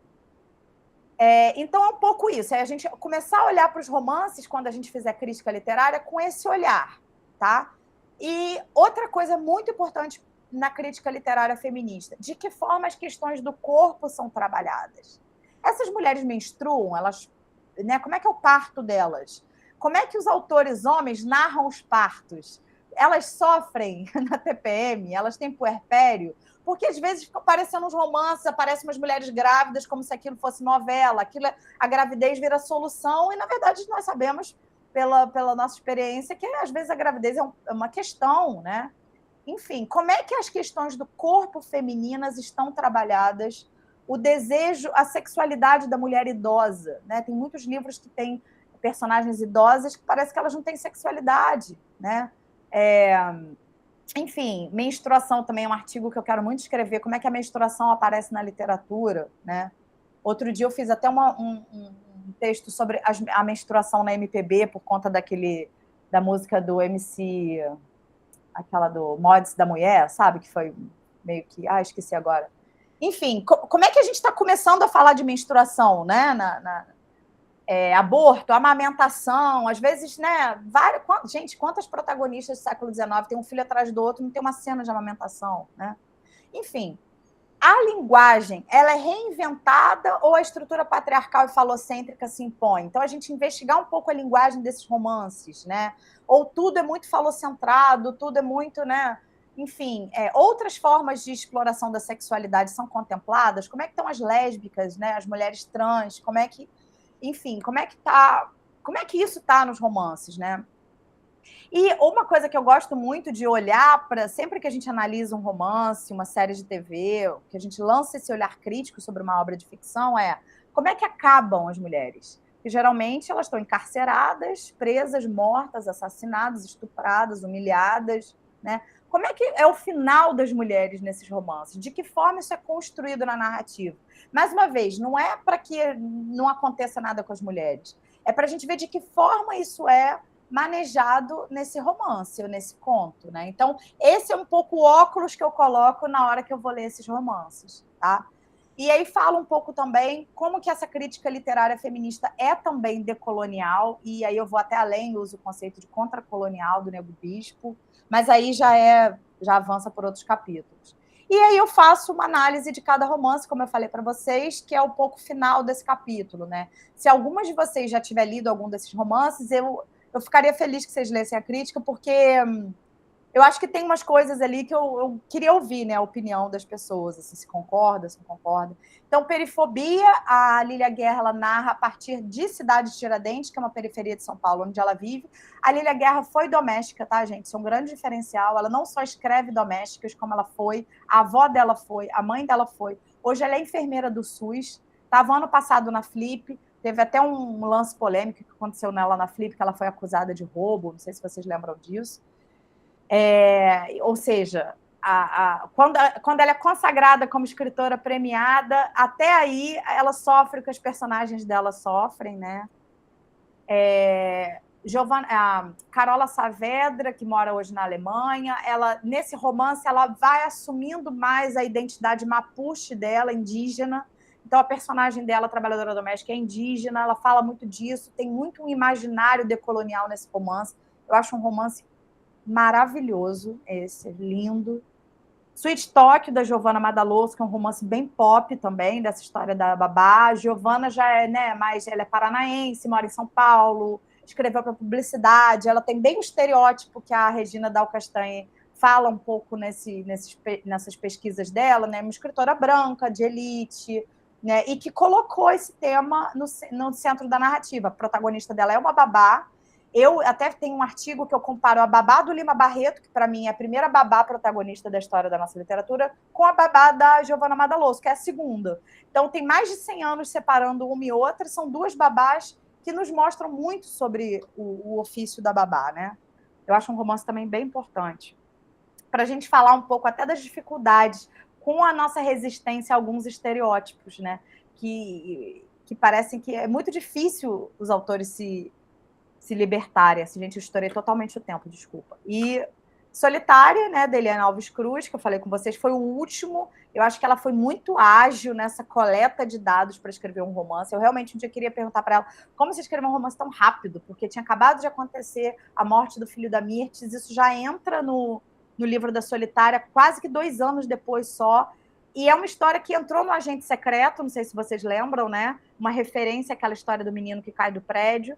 Então, é um pouco isso. É a gente começar a olhar para os romances, quando a gente fizer crítica literária, com esse olhar, tá? E outra coisa muito importante na crítica literária feminista, de que forma as questões do corpo são trabalhadas. Essas mulheres menstruam, né, como é que é o parto delas? Como é que os autores homens narram os partos? Elas sofrem na TPM? Elas têm puerpério? Porque às vezes ficam aparecendo uns romances, aparecem umas mulheres grávidas como se aquilo fosse novela, a gravidez vira solução, e na verdade nós sabemos pela nossa experiência, que às vezes a gravidez é uma questão, né? Enfim, como é que as questões do corpo femininas estão trabalhadas? O desejo, a sexualidade da mulher idosa, né? Tem muitos livros que têm personagens idosas que parece que elas não têm sexualidade, né? Enfim, menstruação também é um artigo que eu quero muito escrever, como é que a menstruação aparece na literatura, né? Outro dia eu fiz até um texto sobre a menstruação na MPB, por conta da música do MC, aquela do Mods da Mulher, sabe? Que foi meio que... esqueci agora. Enfim, como é que a gente está começando a falar de menstruação, né? Aborto, amamentação, às vezes, né? Gente, quantas protagonistas do século XIX tem um filho atrás do outro, não tem uma cena de amamentação, né? Enfim, a linguagem, ela é reinventada ou a estrutura patriarcal e falocêntrica se impõe? Então, a gente investigar um pouco a linguagem desses romances, né? Ou tudo é muito falocentrado, tudo é muito, né? Enfim, outras formas de exploração da sexualidade são contempladas? Como é que estão as lésbicas, né? As mulheres trans? Enfim, como é que isso está nos romances, né? E uma coisa que eu gosto muito de olhar para sempre que a gente analisa um romance, uma série de TV, que a gente lança esse olhar crítico sobre uma obra de ficção como é que acabam as mulheres? Porque geralmente elas estão encarceradas, presas, mortas, assassinadas, estupradas, humilhadas, né? Como é que é o final das mulheres nesses romances? De que forma isso é construído na narrativa? Mais uma vez, não é para que não aconteça nada com as mulheres, é para a gente ver de que forma isso é manejado nesse romance, ou nesse conto, né? Então, esse é um pouco o óculos que eu coloco na hora que eu vou ler esses romances, tá? E aí fala um pouco também como que essa crítica literária feminista é também decolonial, e aí eu vou até além, uso o conceito de contracolonial do Nego Bispo, mas aí já avança por outros capítulos. E aí eu faço uma análise de cada romance, como eu falei para vocês, que é um pouco final desse capítulo, né? Se algumas de vocês já tiver lido algum desses romances, eu ficaria feliz que vocês lessem a crítica, porque eu acho que tem umas coisas ali que eu queria ouvir, né, a opinião das pessoas, assim, se concorda, se não concorda. Então, Perifobia, a Lília Guerra ela narra a partir de Cidade de Tiradentes, que é uma periferia de São Paulo, onde ela vive. A Lília Guerra foi doméstica, tá, gente? Isso é um grande diferencial. Ela não só escreve domésticas, como ela foi, a avó dela foi, a mãe dela foi. Hoje ela é enfermeira do SUS, estava ano passado na Flip, teve até um lance polêmico que aconteceu nela na Flip, que ela foi acusada de roubo, não sei se vocês lembram disso. Ou seja, quando ela é consagrada como escritora premiada, até aí ela sofre o que os personagens dela sofrem, né? A Carola Saavedra, que mora hoje na Alemanha, nesse romance ela vai assumindo mais a identidade mapuche dela, indígena. Então, a personagem dela, trabalhadora doméstica, é indígena, ela fala muito disso, tem muito um imaginário decolonial nesse romance. Eu acho um romance maravilhoso, esse, lindo. Sweet Talk, da Giovanna Madaloso, que é um romance bem pop também, dessa história da babá. A Giovanna já é, né, ela é paranaense, mora em São Paulo, escreveu para publicidade, ela tem bem o estereótipo que a Regina Dal Castanhe fala um pouco nessas pesquisas dela, né, uma escritora branca, de elite, né, e que colocou esse tema no centro da narrativa. A protagonista dela é uma babá. Eu até tenho um artigo que eu comparo a babá do Lima Barreto, que para mim é a primeira babá protagonista da história da nossa literatura, com a babá da Giovanna Madaloso, que é a segunda. Então, tem mais de 100 anos separando uma e outra, são duas babás que nos mostram muito sobre o ofício da babá, né? Eu acho um romance também bem importante. Para a gente falar um pouco até das dificuldades com a nossa resistência a alguns estereótipos, né? Que parecem que é muito difícil os autores se libertarem. Assim, gente, eu estourei totalmente o tempo, desculpa. E Solitária, né, da Eliana Alves Cruz, que eu falei com vocês, foi o último. Eu acho que ela foi muito ágil nessa coleta de dados para escrever um romance. Eu realmente um dia queria perguntar para ela como você escreveu um romance tão rápido, porque tinha acabado de acontecer a morte do filho da Mirtes, isso já entra no livro da Solitária quase que 2 anos depois só. E é uma história que entrou no Agente Secreto, não sei se vocês lembram, né? Uma referência àquela história do menino que cai do prédio.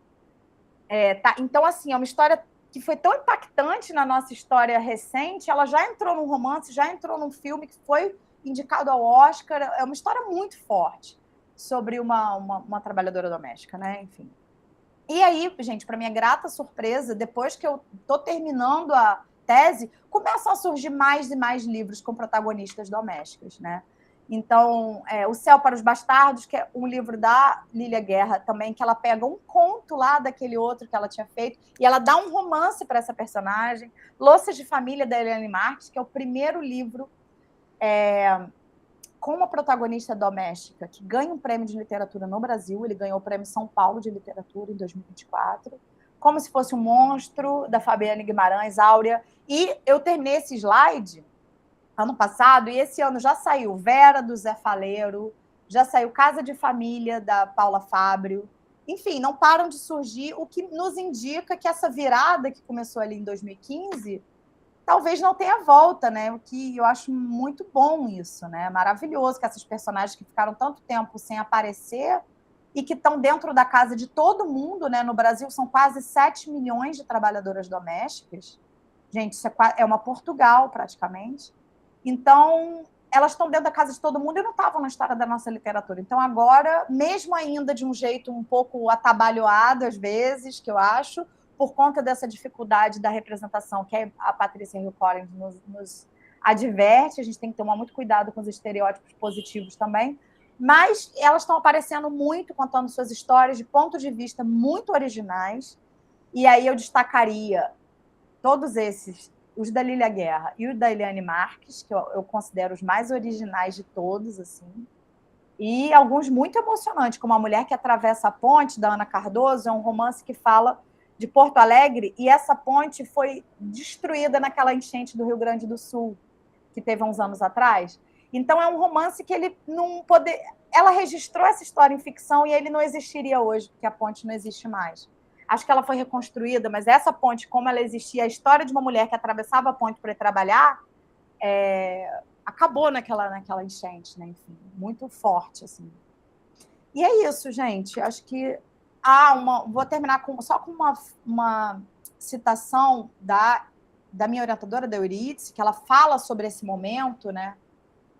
Então, assim, é uma história que foi tão impactante na nossa história recente, ela já entrou num romance, já entrou num filme que foi indicado ao Oscar, é uma história muito forte sobre uma trabalhadora doméstica, né? Enfim. E aí, gente, para minha grata surpresa, depois que eu estou terminando a tese, começam a surgir mais e mais livros com protagonistas domésticas, né? Então, O Céu para os Bastardos, que é um livro da Lília Guerra também, que ela pega um conto lá daquele outro que ela tinha feito e ela dá um romance para essa personagem. Louças de Família, da Eliane Marques, que é o primeiro livro com uma protagonista doméstica que ganha um prêmio de literatura no Brasil. Ele ganhou o Prêmio São Paulo de Literatura em 2024. Como se fosse um monstro, da Fabiane Guimarães, Áurea. E eu terminei esse slide ano passado, e esse ano já saiu Vera, do Zé Faleiro, já saiu Casa de Família, da Paula Fábio. Enfim, não param de surgir, o que nos indica que essa virada que começou ali em 2015 talvez não tenha volta, né? O que eu acho muito bom isso, né? Maravilhoso que essas personagens que ficaram tanto tempo sem aparecer e que estão dentro da casa de todo mundo, né? No Brasil são quase 7 milhões de trabalhadoras domésticas. Gente, isso é uma Portugal, praticamente. Então, elas estão dentro da casa de todo mundo e não estavam na história da nossa literatura. Então, agora, mesmo ainda de um jeito um pouco atabalhoado, às vezes, que eu acho, por conta dessa dificuldade da representação que a Patrícia Hill Collins nos adverte, a gente tem que tomar muito cuidado com os estereótipos positivos também, mas elas estão aparecendo muito, contando suas histórias de pontos de vista muito originais, e aí eu destacaria todos esses, os da Lília Guerra e os da Eliane Marques, que eu considero os mais originais de todos, assim, e alguns muito emocionantes, como A Mulher que Atravessa a Ponte, da Ana Cardoso, é um romance que fala de Porto Alegre, e essa ponte foi destruída naquela enchente do Rio Grande do Sul, que teve há uns anos atrás. Então, é um romance que ele não poder... Ela registrou essa história em ficção e ele não existiria hoje, porque a ponte não existe mais. Acho que ela foi reconstruída, mas essa ponte, como ela existia, a história de uma mulher que atravessava a ponte para ir trabalhar, acabou naquela enchente, né? Enfim, muito forte, assim. E é isso, gente. Acho que vou terminar só com uma citação da minha orientadora, da Eurídice, que ela fala sobre esse momento, né?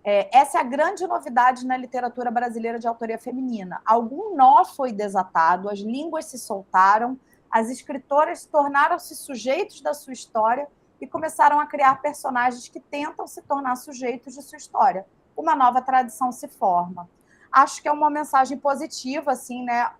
Essa é a grande novidade na literatura brasileira de autoria feminina. Algum nó foi desatado, as línguas se soltaram, as escritoras tornaram-se sujeitos da sua história e começaram a criar personagens que tentam se tornar sujeitos de sua história. Uma nova tradição se forma. Acho que é uma mensagem positiva, assim, né?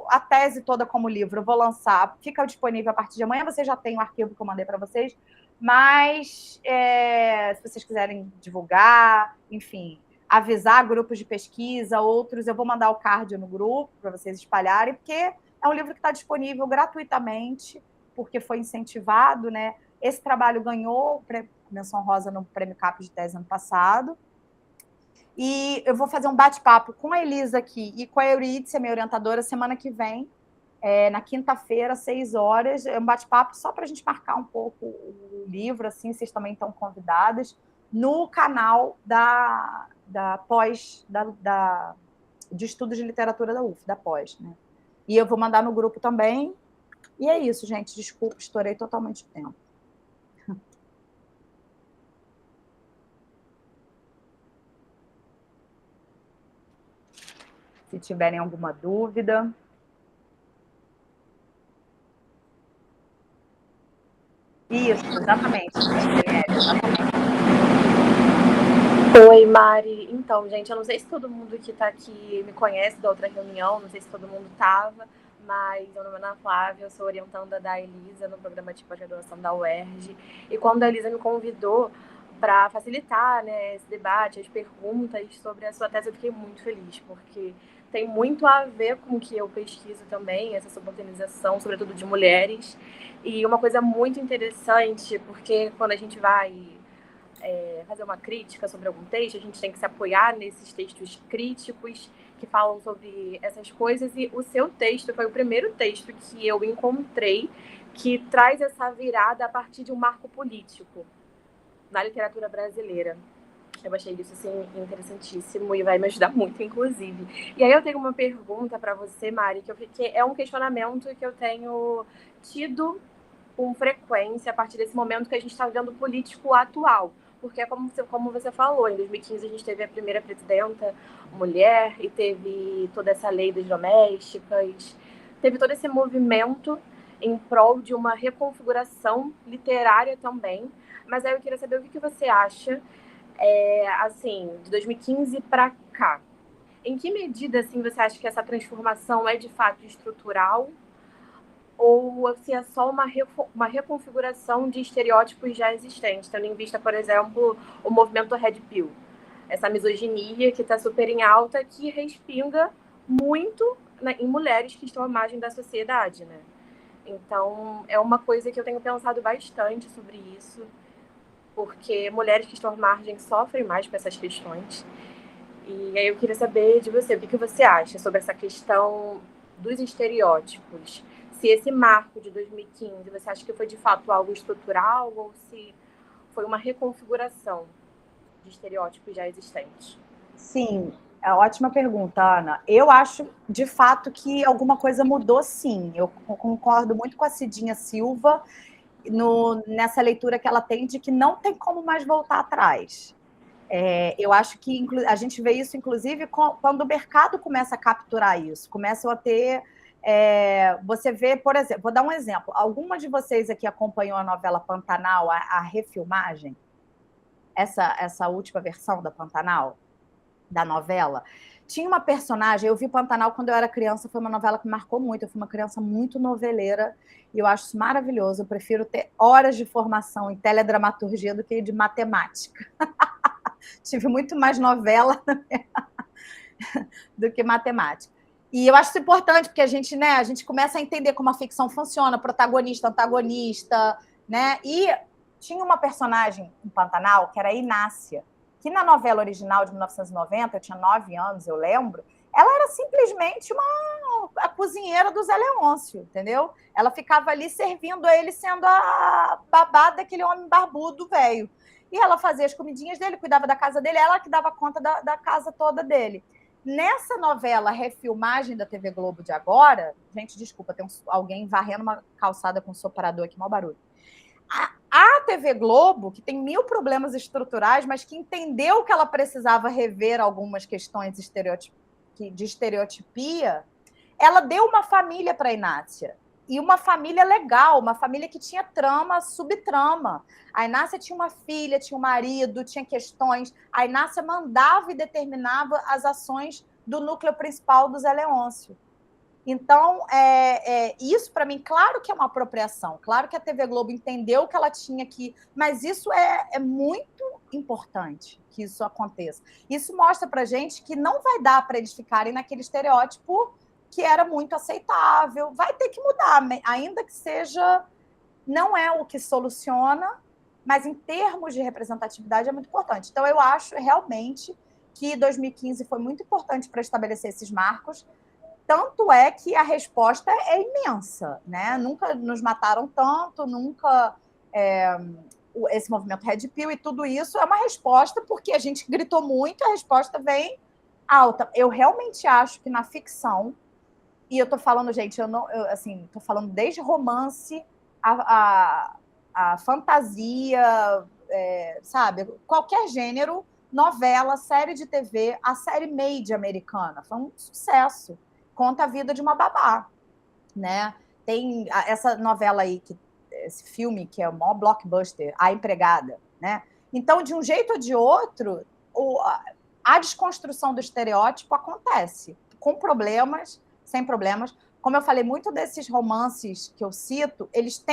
A tese toda como livro eu vou lançar, fica disponível a partir de amanhã, vocês já têm o arquivo que eu mandei para vocês, mas se vocês quiserem divulgar, enfim, avisar grupos de pesquisa, outros, eu vou mandar o card no grupo para vocês espalharem, porque é um livro que está disponível gratuitamente, porque foi incentivado, né? Esse trabalho ganhou menção rosa no Prêmio CAP de Tese ano passado. E eu vou fazer um bate-papo com a Elisa aqui e com a Eurídice, minha orientadora, semana que vem, na quinta-feira, 6 horas. É um bate-papo só para a gente marcar um pouco o livro, assim, vocês também estão convidadas, no canal da pós, de estudos de literatura da UF, da pós, né? E eu vou mandar no grupo também. E é isso, gente. Desculpa, estourei totalmente o tempo. Se tiverem alguma dúvida. Isso, exatamente. Oi, Mari. Então, gente, eu não sei se todo mundo que está aqui me conhece da outra reunião, não sei se todo mundo estava, mas meu nome é Ana Flávia, eu sou orientanda da Elisa no programa de pós-graduação da UERJ. E quando a Elisa me convidou para facilitar, né, esse debate, as perguntas sobre a sua tese, eu fiquei muito feliz, porque tem muito a ver com o que eu pesquiso também, essa subalternização, sobretudo de mulheres. E uma coisa muito interessante, porque quando a gente vai fazer uma crítica sobre algum texto, a gente tem que se apoiar nesses textos críticos que falam sobre essas coisas, e o seu texto foi o primeiro texto que eu encontrei que traz essa virada a partir de um marco político na literatura brasileira. Eu achei isso assim, interessantíssimo e vai me ajudar muito, inclusive. E aí eu tenho uma pergunta para você, Mari, que é um questionamento que eu tenho tido com frequência a partir desse momento que a gente está vivendo político atual. Porque, como você falou, em 2015 a gente teve a primeira presidenta mulher e teve toda essa lei das domésticas, teve todo esse movimento em prol de uma reconfiguração literária também. Mas aí eu queria saber o que você acha, assim, de 2015 para cá. Em que medida assim, você acha que essa transformação é de fato estrutural, ou se é só uma reconfiguração de estereótipos já existentes, tendo em vista, por exemplo, o movimento Red Pill, essa misoginia que está super em alta, que respinga muito, né, em mulheres que estão à margem da sociedade, né? Então, é uma coisa que eu tenho pensado bastante sobre isso. porque mulheres que estão à margem sofrem mais com essas questões. E aí eu queria saber de você, o que você acha sobre essa questão dos estereótipos? Se esse marco de 2015, você acha que foi de fato algo estrutural ou se foi uma reconfiguração de estereótipos já existentes? Sim, é uma ótima pergunta, Ana. Eu acho, de fato, que alguma coisa mudou, sim. Eu concordo muito com a Cidinha Silva nessa leitura que ela tem de que não tem como mais voltar atrás. Eu acho que a gente vê isso, inclusive, quando o mercado começa a capturar isso, começam a ter. Você vê, por exemplo, vou dar um exemplo. Alguma de vocês aqui acompanhou a novela Pantanal, a refilmagem? Essa última versão da Pantanal, da novela? Tinha uma personagem, eu vi Pantanal quando eu era criança, foi uma novela que me marcou muito, eu fui uma criança muito noveleira, e eu acho isso maravilhoso, eu prefiro ter horas de formação em teledramaturgia do que de matemática. Tive muito mais novela do que matemática. E eu acho isso importante, porque a gente começa a entender como a ficção funciona, protagonista, antagonista, né? E tinha uma personagem em Pantanal, que era a Inácia, que na novela original de 1990, eu tinha 9 anos, eu lembro, ela era simplesmente a cozinheira do Zé Leôncio, entendeu? Ela ficava ali servindo a ele, sendo a babá daquele homem barbudo velho. E ela fazia as comidinhas dele, cuidava da casa dele, ela que dava conta da casa toda dele. Nessa novela refilmagem da TV Globo de agora, gente, desculpa, tem alguém varrendo uma calçada com um soprador aqui, mau barulho. A TV Globo, que tem 1000 problemas estruturais, mas que entendeu que ela precisava rever algumas questões de estereotipia, ela deu uma família para a Inácia. E uma família legal, uma família que tinha trama, subtrama. A Inácia tinha uma filha, tinha um marido, tinha questões. A Inácia mandava e determinava as ações do núcleo principal do Zé Leôncio. Então, isso para mim, claro que é uma apropriação, claro que a TV Globo entendeu que ela tinha que... Mas isso é muito importante que isso aconteça. Isso mostra para a gente que não vai dar para eles ficarem naquele estereótipo que era muito aceitável. Vai ter que mudar, ainda que seja... Não é o que soluciona, mas em termos de representatividade é muito importante. Então, eu acho realmente que 2015 foi muito importante para estabelecer esses marcos. Tanto é que a resposta é imensa, né? Nunca nos mataram tanto, nunca esse movimento Red Pill e tudo isso é uma resposta porque a gente gritou muito, a resposta vem alta. Eu realmente acho que na ficção, e eu tô falando, gente, assim, tô falando desde romance a fantasia, sabe? Qualquer gênero, novela, série de TV, a série Made americana foi um sucesso. Conta a vida de uma babá, né? Tem essa novela aí, esse filme que é o maior blockbuster, A Empregada, né? Então, de um jeito ou de outro, a desconstrução do estereótipo acontece, com problemas, sem problemas. Como eu falei, muito desses romances que eu cito, eles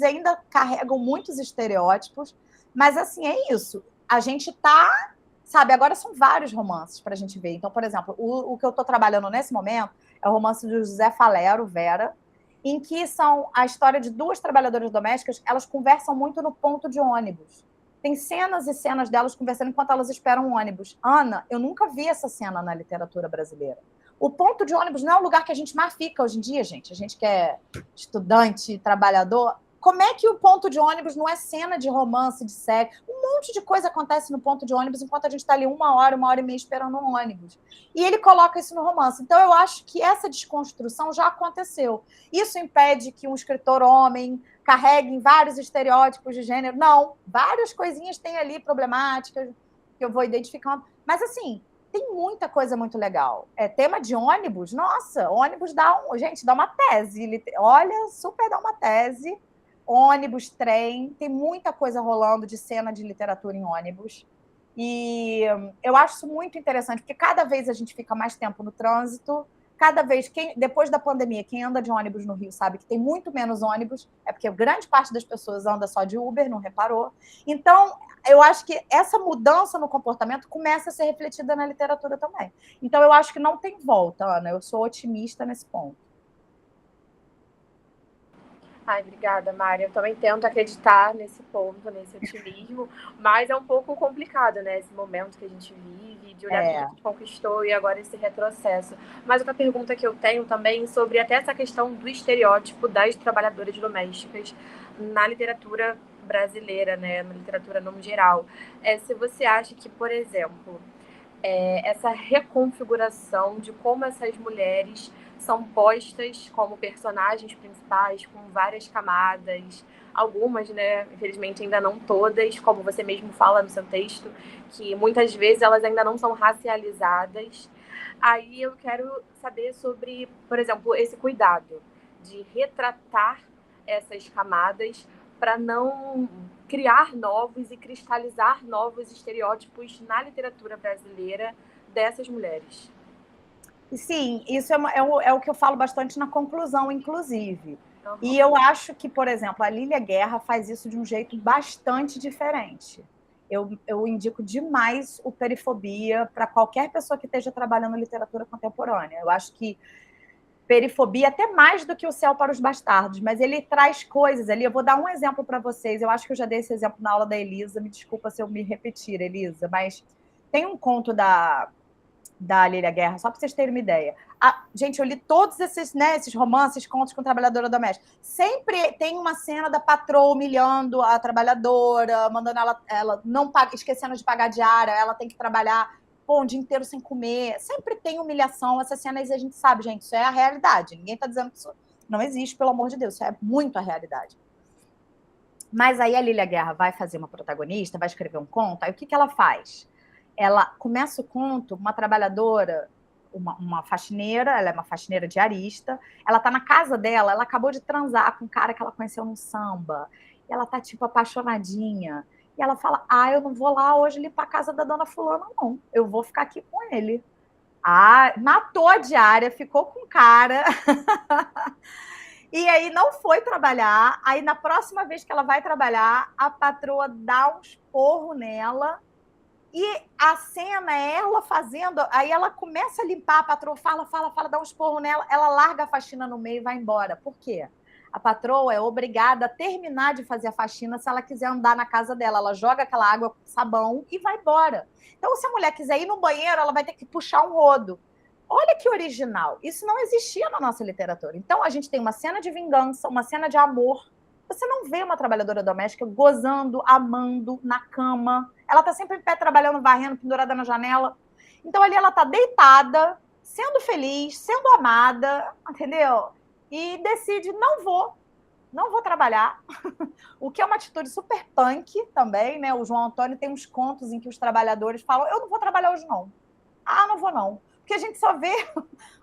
ainda carregam muitos estereótipos, mas assim, é isso. A gente tá, sabe, agora são vários romances para a gente ver. Então, por exemplo, o que eu estou trabalhando nesse momento é o romance do José Falero, Vera, em que são a história de 2 trabalhadoras domésticas, elas conversam muito no ponto de ônibus. Tem cenas e cenas delas conversando enquanto elas esperam um ônibus. Ana, eu nunca vi essa cena na literatura brasileira. O ponto de ônibus não é o lugar que a gente mais fica hoje em dia, gente. A gente que é estudante, trabalhador. Como é que o ponto de ônibus não é cena de romance, de série? Um monte de coisa acontece no ponto de ônibus enquanto a gente está ali 1 hora, 1h30 esperando um ônibus. E ele coloca isso no romance. Então, eu acho que essa desconstrução já aconteceu. Isso impede que um escritor homem carregue em vários estereótipos de gênero. Não, várias coisinhas tem ali problemáticas que eu vou identificando. Mas, assim, tem muita coisa muito legal. Tema de ônibus, nossa, ônibus gente, dá uma tese. Olha, super dá uma tese. Ônibus, trem, tem muita coisa rolando de cena de literatura em ônibus. E eu acho isso muito interessante, porque cada vez a gente fica mais tempo no trânsito, cada vez, depois da pandemia, quem anda de ônibus no Rio sabe que tem muito menos ônibus, é porque grande parte das pessoas anda só de Uber, não reparou. Então, eu acho que essa mudança no comportamento começa a ser refletida na literatura também. Então, eu acho que não tem volta, Ana, eu sou otimista nesse ponto. Ai, obrigada, Mari. Eu também tento acreditar nesse ponto, nesse otimismo, mas é um pouco complicado, né? Esse momento que a gente vive, de olhar tudo que a gente conquistou e agora esse retrocesso. Mas outra pergunta que eu tenho também sobre até essa questão do estereótipo das trabalhadoras domésticas na literatura brasileira, né? Na literatura no geral. Se você acha que, por exemplo, essa reconfiguração de como essas mulheres são postas como personagens principais, com várias camadas, algumas, né, infelizmente ainda não todas, como você mesmo fala no seu texto, que muitas vezes elas ainda não são racializadas. Aí eu quero saber sobre, por exemplo, esse cuidado de retratar essas camadas para não criar novos e cristalizar novos estereótipos na literatura brasileira dessas mulheres. Sim, isso é o que eu falo bastante na conclusão, inclusive. Uhum. E eu acho que, por exemplo, a Lília Guerra faz isso de um jeito bastante diferente. Eu indico demais o Perifobia para qualquer pessoa que esteja trabalhando literatura contemporânea. Eu acho que Perifobia, até mais do que O Céu para os Bastardos, mas ele traz coisas ali. Eu vou dar um exemplo para vocês. Eu acho que eu já dei esse exemplo na aula da Elisa. Me desculpa se eu me repetir, Elisa, mas tem um conto da Lília Guerra, só para vocês terem uma ideia. Gente, eu li todos esses, né, esses romances, contos com trabalhadora doméstica. Sempre tem uma cena da patroa humilhando a trabalhadora, mandando ela não paga, esquecendo de pagar diária, ela tem que trabalhar um dia inteiro sem comer. Sempre tem humilhação. Essas cenas a gente sabe, gente, isso é a realidade. Ninguém está dizendo que isso não existe, pelo amor de Deus. Isso é muito a realidade. Mas aí a Lília Guerra vai fazer uma protagonista, vai escrever um conto, aí o que ela faz? Ela começa o conto, uma trabalhadora, uma faxineira, ela é uma faxineira diarista, ela tá na casa dela, ela acabou de transar com um cara que ela conheceu no samba, e ela tá, tipo, apaixonadinha, e ela fala, eu não vou lá hoje limpar a casa da dona fulana, não, eu vou ficar aqui com ele. Matou a diária, ficou com o cara... E aí não foi trabalhar, aí na próxima vez que ela vai trabalhar, a patroa dá um esporro nela, e a cena é ela fazendo, aí ela começa a limpar, a patroa fala, dá um esporro nela, ela larga a faxina no meio e vai embora. Por quê? A patroa é obrigada a terminar de fazer a faxina se ela quiser andar na casa dela. Ela joga aquela água com sabão e vai embora. Então, se a mulher quiser ir no banheiro, ela vai ter que puxar um rodo. Olha que original. Isso não existia na nossa literatura. Então, a gente tem uma cena de vingança, uma cena de amor. Você não vê uma trabalhadora doméstica gozando, amando, na cama. Ela está sempre em pé, trabalhando, varrendo, pendurada na janela. Então, ali ela está deitada, sendo feliz, sendo amada, entendeu? E decide, não vou trabalhar. O que é uma atitude super punk também, né? O João Antônio tem uns contos em que os trabalhadores falam, eu não vou trabalhar hoje, não. Não vou, não. Porque a gente só vê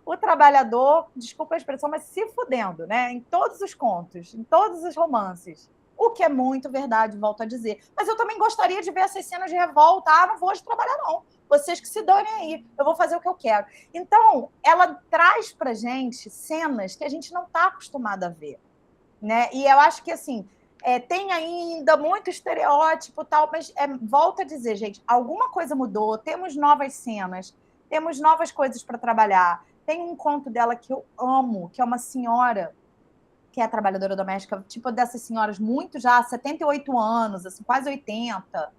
o trabalhador, desculpa a expressão, mas se fudendo, né? Em todos os contos, em todos os romances. O que é muito verdade, volto a dizer. Mas eu também gostaria de ver essas cenas de revolta. Não vou hoje trabalhar, não. Vocês que se danem aí. Eu vou fazer o que eu quero. Então, ela traz pra gente cenas que a gente não está acostumado a ver. Né? E eu acho que, assim, tem ainda muito estereótipo, tal, mas volto a dizer, gente, alguma coisa mudou, temos novas cenas, temos novas coisas para trabalhar. Tem um conto dela que eu amo, que é uma senhora que é trabalhadora doméstica, tipo dessas senhoras muito já, 78 anos, assim, quase 80.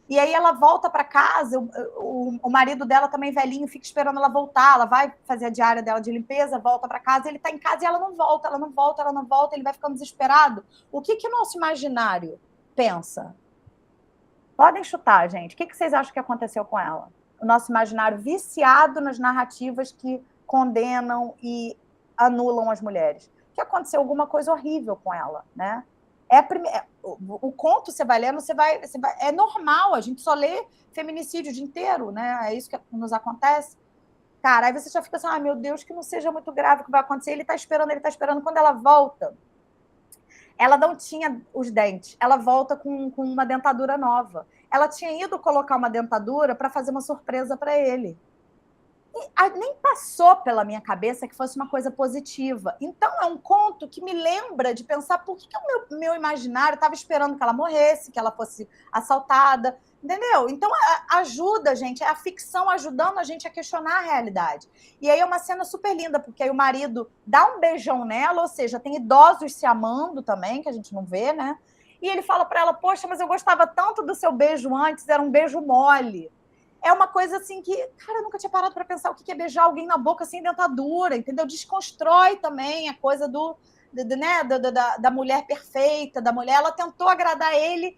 E aí ela volta para casa, o marido dela também velhinho, fica esperando ela voltar, ela vai fazer a diária dela de limpeza, volta para casa, ele está em casa e ela não volta, ele vai ficando desesperado. O que o nosso imaginário pensa? Podem chutar, gente. O que vocês acham que aconteceu com ela? O nosso imaginário viciado nas narrativas que condenam e anulam as mulheres. Que aconteceu alguma coisa horrível com ela, né? O conto você vai lendo, é normal, a gente só lê feminicídio o dia inteiro, né? É isso que nos acontece. Cara, aí você já fica assim, meu Deus, que não seja muito grave o que vai acontecer. Ele tá esperando. Quando ela volta, ela não tinha os dentes, ela volta com uma dentadura nova. Ela tinha ido colocar uma dentadura para fazer uma surpresa para ele. E nem passou pela minha cabeça que fosse uma coisa positiva. Então, é um conto que me lembra de pensar por que o meu imaginário estava esperando que ela morresse, que ela fosse assaltada. Entendeu? Então, ajuda a gente, é a ficção ajudando a gente a questionar a realidade. E aí é uma cena super linda, porque aí o marido dá um beijão nela, ou seja, tem idosos se amando também, que a gente não vê, né? E ele fala para ela, poxa, mas eu gostava tanto do seu beijo antes, era um beijo mole. É uma coisa assim que, cara, eu nunca tinha parado para pensar o que é beijar alguém na boca sem dentadura, entendeu? Desconstrói também a coisa né, da mulher perfeita, da mulher. Ela tentou agradar ele,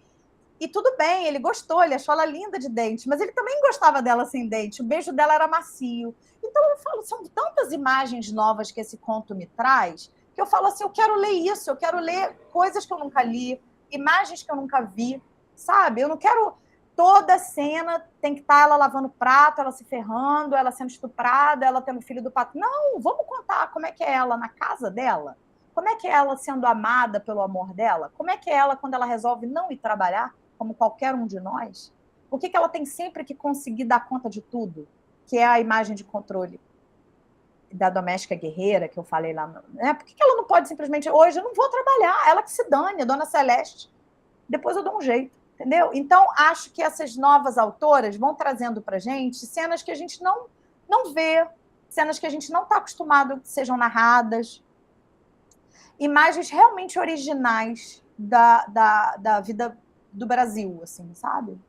e tudo bem, ele gostou, ele achou ela linda de dente, mas ele também gostava dela sem dente, o beijo dela era macio. Então eu falo, são tantas imagens novas que esse conto me traz, que eu falo assim, eu quero ler isso, eu quero ler coisas que eu nunca li, imagens que eu nunca vi, sabe? Eu não quero toda cena, tem que estar ela lavando prato, ela se ferrando, ela sendo estuprada, ela tendo filho do pato. Não, vamos contar como é que é ela na casa dela, como é que é ela sendo amada pelo amor dela, como é que é ela quando ela resolve não ir trabalhar, como qualquer um de nós? Por que ela tem sempre que conseguir dar conta de tudo? Que é a imagem de controle da doméstica guerreira, que eu falei lá. Né? Por que ela não pode simplesmente, hoje eu não vou trabalhar, ela que se dane, a Dona Celeste, depois eu dou um jeito, entendeu? Então, acho que essas novas autoras vão trazendo pra gente cenas que a gente não vê, cenas que a gente não está acostumado que sejam narradas, imagens realmente originais da vida do Brasil, assim, sabe?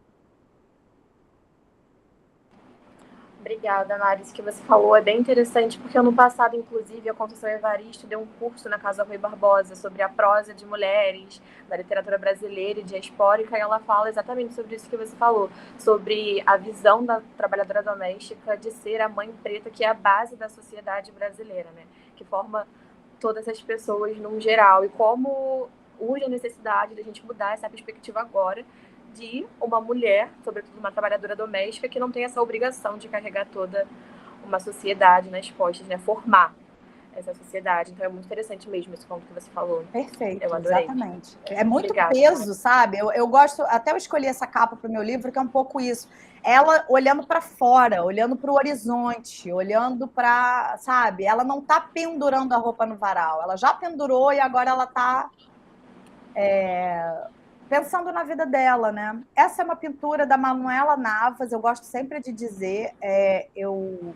Obrigada, Mari. Isso que você falou é bem interessante, porque ano passado, inclusive, a Conceição Evaristo deu um curso na Casa Rui Barbosa sobre a prosa de mulheres, da literatura brasileira e diaspórica, e ela fala exatamente sobre isso que você falou, sobre a visão da trabalhadora doméstica de ser a mãe preta, que é a base da sociedade brasileira, né? Que forma todas as pessoas num geral, e como urge a necessidade de a gente mudar essa perspectiva agora de uma mulher, sobretudo uma trabalhadora doméstica, que não tem essa obrigação de carregar toda uma sociedade nas costas, né? Formar essa sociedade. Então é muito interessante mesmo esse ponto que você falou. Perfeito, eu adorei. Exatamente. É muito Obrigada, peso, Mari. sabe? Eu gosto, até eu escolhi essa capa para o meu livro, que é um pouco isso. Ela olhando para fora, olhando para o horizonte, olhando para, sabe? Ela não está pendurando a roupa no varal, ela já pendurou e agora ela está pensando na vida dela, né? Essa é uma pintura da Manuela Navas, eu gosto sempre de dizer, eu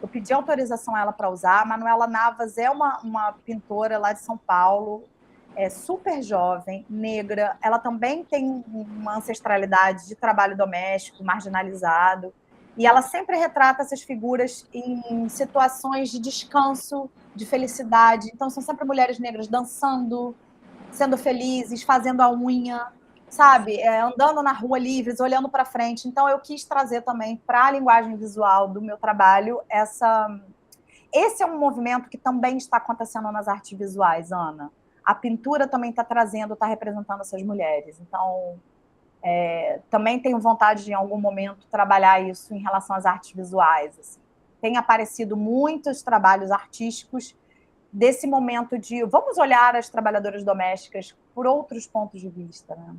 pedi autorização a ela para usar. A Manuela Navas é uma pintora lá de São Paulo, super jovem, negra. Ela também tem uma ancestralidade de trabalho doméstico, marginalizado. E ela sempre retrata essas figuras em situações de descanso, de felicidade. Então, são sempre mulheres negras dançando, sendo felizes, fazendo a unha, sabe? Andando na rua livres, olhando para frente. Então, eu quis trazer também para a linguagem visual do meu trabalho esse é um movimento que também está acontecendo nas artes visuais, Ana. A pintura também está trazendo, está representando essas mulheres. Então, também tenho vontade de, em algum momento, trabalhar isso em relação às artes visuais. Assim. Tem aparecido muitos trabalhos artísticos desse momento de vamos olhar as trabalhadoras domésticas por outros pontos de vista, né?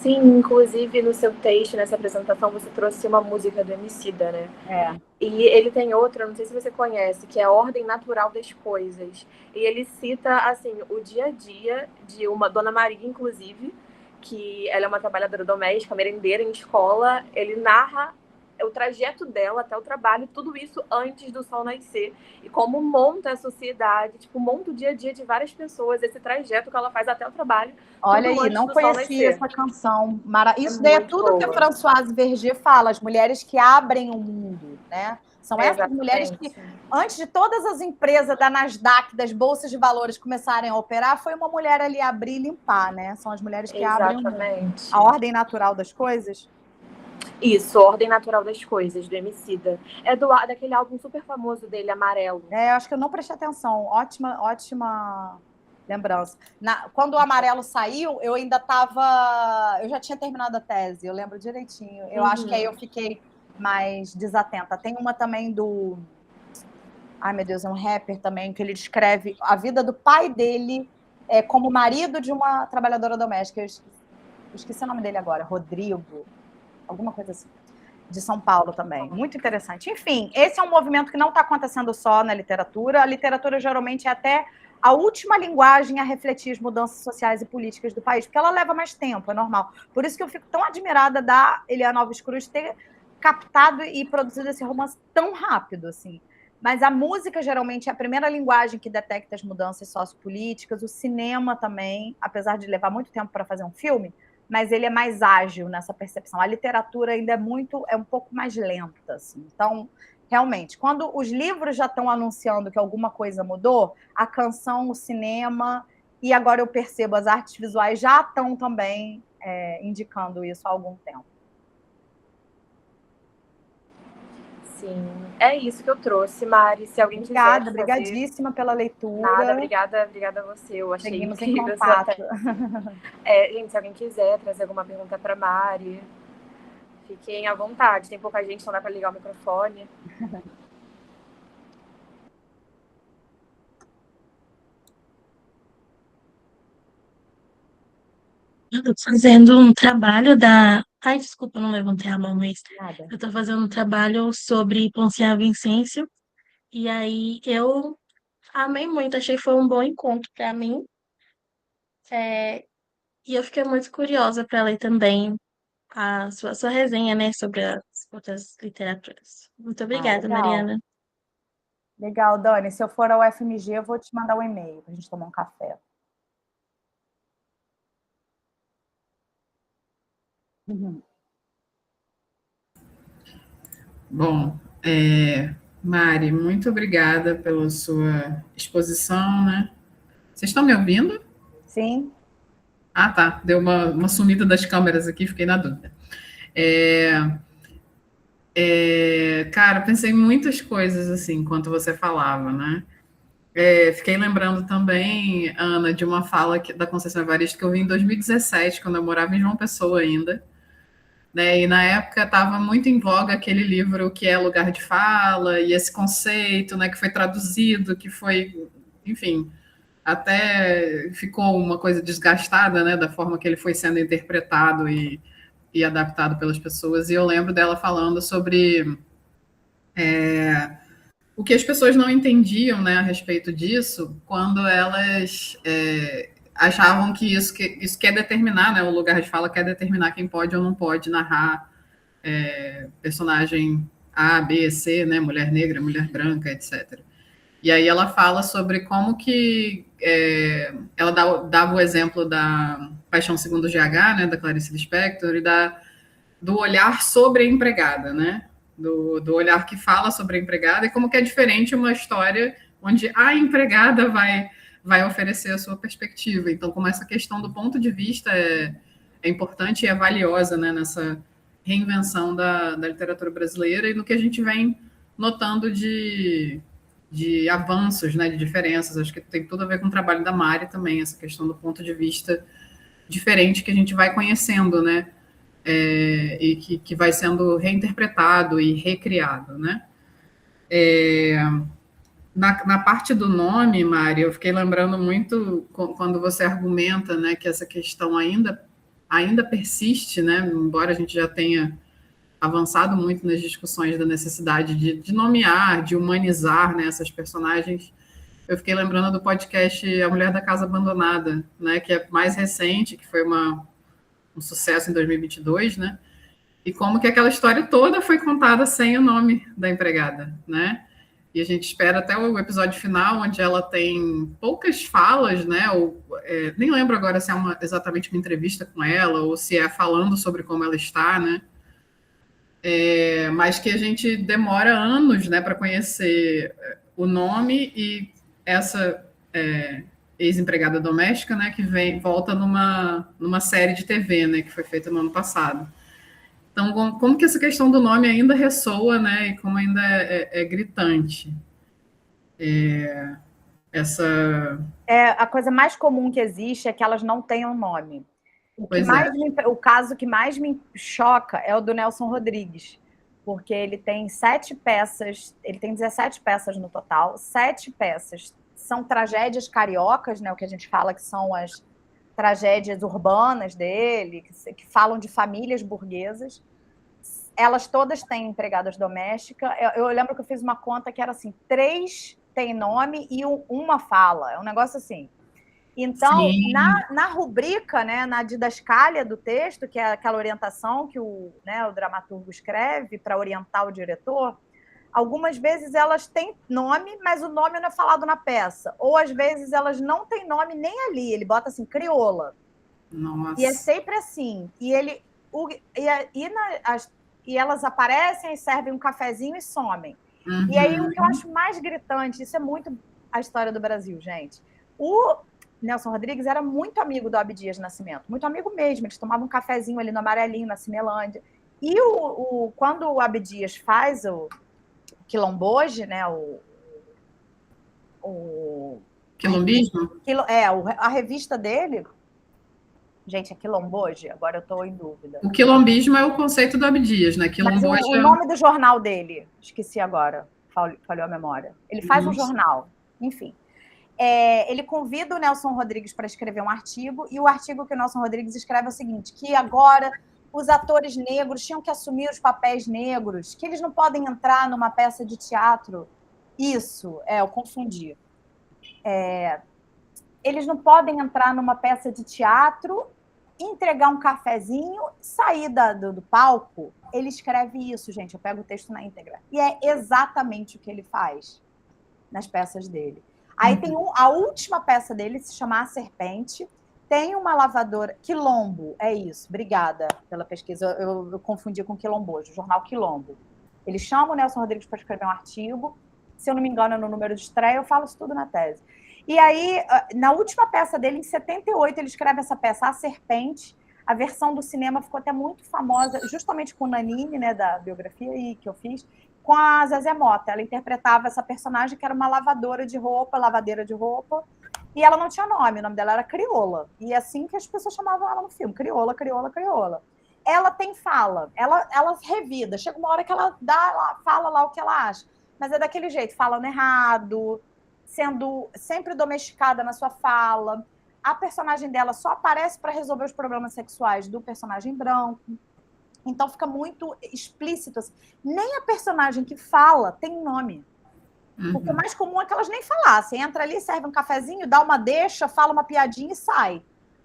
Sim, inclusive no seu texto, nessa apresentação, você trouxe uma música do Emicida, né? E ele tem outra, não sei se você conhece, que é A Ordem Natural das Coisas. E ele cita, assim, o dia a dia de uma Dona Maria, inclusive, que ela é uma trabalhadora doméstica, merendeira em escola. Ele narra o trajeto dela até o trabalho, tudo isso antes do sol nascer. E como monta a sociedade, tipo, monta o dia a dia de várias pessoas, esse trajeto que ela faz até o trabalho. Olha aí, não conhecia essa canção. Isso daí é tudo boa. que a Françoise Verger fala, as mulheres que abrem o mundo, né? São essas mulheres que, antes de todas as empresas da Nasdaq, das bolsas de valores começarem a operar, foi uma mulher ali abrir e limpar, né? São as mulheres que abrem o mundo. A ordem natural das coisas. Isso, Ordem Natural das Coisas, do Emicida. É daquele álbum super famoso dele, Amarelo. Eu acho que eu não prestei atenção. Ótima lembrança. Quando o Amarelo saiu, eu ainda estava... Eu já tinha terminado a tese, eu lembro direitinho. Eu acho que aí eu fiquei mais desatenta. Tem uma também do... Ai, meu Deus, é um rapper também, que ele descreve a vida do pai dele como marido de uma trabalhadora doméstica. Eu esqueci o nome dele agora. Rodrigo, alguma coisa assim. De São Paulo também. Muito interessante. Enfim, esse é um movimento que não está acontecendo só na literatura. A literatura, geralmente, é até a última linguagem a refletir as mudanças sociais e políticas do país, porque ela leva mais tempo, é normal. Por isso que eu fico tão admirada da Eliana Alves Cruz ter captado e produzido esse romance tão rápido, assim. Mas a música, geralmente, é a primeira linguagem que detecta as mudanças sociopolíticas, o cinema também, apesar de levar muito tempo para fazer um filme, mas ele é mais ágil nessa percepção. A literatura ainda é um pouco mais lenta, assim. Então, realmente, quando os livros já estão anunciando que alguma coisa mudou, a canção, o cinema, e agora eu percebo, as artes visuais já estão também indicando isso há algum tempo. Sim, é isso que eu trouxe, Mari. Se alguém quiser trazer... Obrigadíssima pela leitura. Nada, obrigada a você. Eu achei Seguimos incrível. em contato. Gente, se alguém quiser trazer alguma pergunta para Mari, fiquem à vontade. Tem pouca gente, não dá para ligar o microfone. Eu tô fazendo um trabalho da. Ai, desculpa, eu não levantei a mão, mas Nada. eu tô fazendo um trabalho sobre Poncia Vicêncio. E aí eu amei muito, achei que foi um bom encontro para mim. E eu fiquei muito curiosa para ler também a sua resenha, né, sobre as outras literaturas. Muito obrigada, legal. Mariana. Legal, Dani. Se eu for ao FMG, eu vou te mandar um e-mail para a gente tomar um café. Bom, Mari, muito obrigada pela sua exposição, né? Vocês estão me ouvindo? Sim. Ah, tá. Deu uma sumida das câmeras aqui, fiquei na dúvida. Cara, pensei em muitas coisas, assim, enquanto você falava, né? Fiquei lembrando também, Ana, de uma fala da Conceição Evaristo que eu vi em 2017, quando eu morava em João Pessoa ainda, né? E na época estava muito em voga aquele livro que é Lugar de Fala, e esse conceito, né, que foi traduzido, que foi, enfim, até ficou uma coisa desgastada, né, da forma que ele foi sendo interpretado e adaptado pelas pessoas. E eu lembro dela falando sobre o que as pessoas não entendiam, né, a respeito disso, quando elas achavam que isso quer determinar, né, o lugar de fala quer determinar quem pode ou não pode narrar personagem A, B, C, né, mulher negra, mulher branca, etc. E aí ela fala sobre como que ela dava o exemplo da Paixão Segundo o GH, né, da Clarice Lispector, e do olhar sobre a empregada, né, do olhar que fala sobre a empregada, e como que é diferente uma história onde a empregada vai oferecer a sua perspectiva. Então, como essa questão do ponto de vista é importante e é valiosa, né, nessa reinvenção da literatura brasileira e no que a gente vem notando de avanços, né, de diferenças. Acho que tem tudo a ver com o trabalho da Mari também, essa questão do ponto de vista diferente que a gente vai conhecendo, né, e que vai sendo reinterpretado e recriado, né. Na parte do nome, Mari, eu fiquei lembrando muito quando você argumenta, né, que essa questão ainda persiste, né, embora a gente já tenha avançado muito nas discussões da necessidade de nomear, de humanizar, né, essas personagens. Eu fiquei lembrando do podcast A Mulher da Casa Abandonada, né, que é mais recente, que foi um sucesso em 2022, né, e como que aquela história toda foi contada sem o nome da empregada, né, e a gente espera até o episódio final, onde ela tem poucas falas, né, ou nem lembro agora se é exatamente uma entrevista com ela, ou se é falando sobre como ela está, né, mas que a gente demora anos, né, para conhecer o nome e essa ex-empregada doméstica, né, que volta numa série de TV, né, que foi feita no ano passado. Então, como que essa questão do nome ainda ressoa, né, e como ainda é gritante. A coisa mais comum que existe é que elas não tenham nome. O caso que mais me choca é o do Nelson Rodrigues, porque ele tem 7 peças, ele tem 17 peças no total, 7 peças são tragédias cariocas, né, o que a gente fala que são as tragédias urbanas dele, que falam de famílias burguesas. Elas todas têm empregadas domésticas. Eu lembro que eu fiz uma conta que era assim, 3 tem nome e uma fala. É um negócio assim. Então, na rubrica, né, na didascália do texto, que é aquela orientação que o dramaturgo escreve para orientar o diretor, algumas vezes elas têm nome, mas o nome não é falado na peça. Ou, às vezes, elas não têm nome nem ali. Ele bota assim, crioula. Nossa. E é sempre assim. E elas aparecem e servem um cafezinho e somem. Uhum. E aí, o que eu acho mais gritante, isso é muito a história do Brasil, gente. O Nelson Rodrigues era muito amigo do Abdias Nascimento, muito amigo mesmo. Eles tomavam um cafezinho ali no Amarelinho, na Cinelândia. E quando o Abdias faz o Quilomboje, né? O Quilombismo? A revista dele. Gente, é Quilomboje? Agora eu estou em dúvida. O quilombismo é o conceito do Abdias, né? Quilomboje mas o nome do jornal dele, esqueci agora, falhou a memória. Ele faz um jornal, enfim. Ele convida o Nelson Rodrigues para escrever um artigo, e o artigo que o Nelson Rodrigues escreve é o seguinte, que agora os atores negros tinham que assumir os papéis negros, que eles não podem entrar numa peça de teatro. Isso, eu confundi. Eles não podem entrar numa peça de teatro, entregar um cafezinho, sair do palco. Ele escreve isso, gente. Eu pego o texto na íntegra. E é exatamente o que ele faz nas peças dele. Aí tem a última peça dele, se chama A Serpente. Tem uma lavadora... Quilombo, é isso. Obrigada pela pesquisa. Eu confundi com Quilombojo, o jornal Quilombo. Ele chama o Nelson Rodrigues para escrever um artigo. Se eu não me engano, no número de estreia, eu falo isso tudo na tese. E aí, na última peça dele, em 78, ele escreve essa peça, A Serpente. A versão do cinema ficou até muito famosa, justamente com o Nanini, né, da biografia que eu fiz, com a Zezé Mota. Ela interpretava essa personagem que era uma lavadeira de roupa, e ela não tinha nome, o nome dela era Crioula. E é assim que as pessoas chamavam ela no filme, Crioula, Crioula, Crioula. Ela tem fala, ela revida. Chega uma hora que ela fala lá o que ela acha. Mas é daquele jeito, falando errado, sendo sempre domesticada na sua fala. A personagem dela só aparece para resolver os problemas sexuais do personagem branco. Então fica muito explícito. Assim. Nem a personagem que fala tem nome. Porque o mais comum é que elas nem falassem. Entra ali, serve um cafezinho, dá uma deixa, fala uma piadinha e sai.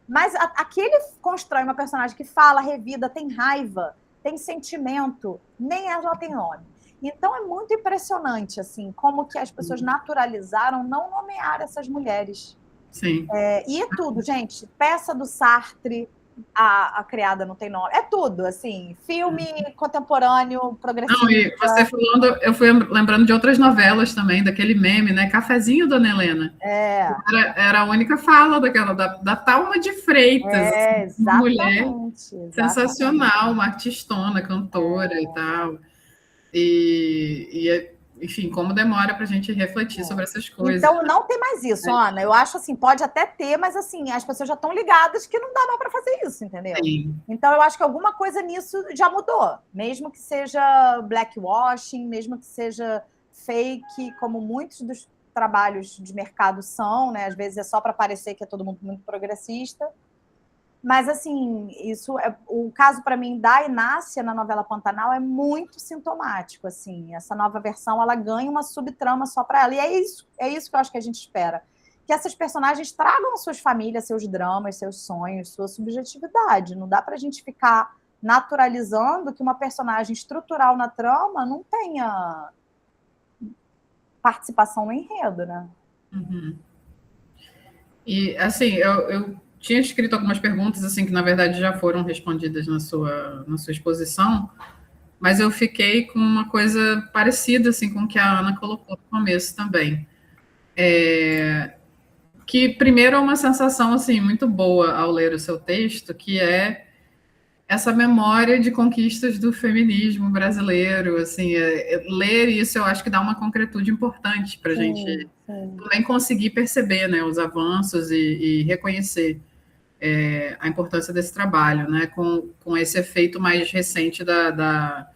Mas aquele constrói uma personagem que fala, revida, tem raiva, tem sentimento, nem ela tem nome. Então é muito impressionante assim, como que as pessoas naturalizaram não nomear essas mulheres. Sim. E é tudo, gente. Peça do Sartre, a criada não tem nome. É tudo, assim. Filme contemporâneo, progressista. Não, e você falando, eu fui lembrando de outras novelas também, daquele meme, né? Cafezinho, Dona Helena. Era a única fala daquela, da Thalma de Freitas. Exatamente. Uma mulher sensacional, uma artistona, cantora e tal. Enfim, como demora para a gente refletir sobre essas coisas. Então, não tem mais isso, Ana. Eu acho assim, pode até ter, mas assim, as pessoas já estão ligadas que não dá mais para fazer isso, entendeu? Sim. Então, eu acho que alguma coisa nisso já mudou. Mesmo que seja blackwashing, mesmo que seja fake, como muitos dos trabalhos de mercado são, né? Às vezes é só para parecer que é todo mundo muito progressista. Mas, assim, o caso, para mim, da Inácia na novela Pantanal é muito sintomático, assim. Essa nova versão, ela ganha uma subtrama só para ela. E é isso que eu acho que a gente espera. Que essas personagens tragam suas famílias, seus dramas, seus sonhos, sua subjetividade. Não dá para a gente ficar naturalizando que uma personagem estrutural na trama não tenha participação no enredo, né? E, assim, eu tinha escrito algumas perguntas assim que na verdade já foram respondidas na sua exposição, mas eu fiquei com uma coisa parecida assim com o que a Ana colocou no começo também, que primeiro é uma sensação assim muito boa ao ler o seu texto, que é essa memória de conquistas do feminismo brasileiro, assim, ler isso eu acho que dá uma concretude importante para a gente também conseguir perceber, né, os avanços e reconhecer a importância desse trabalho, né, com esse efeito mais recente da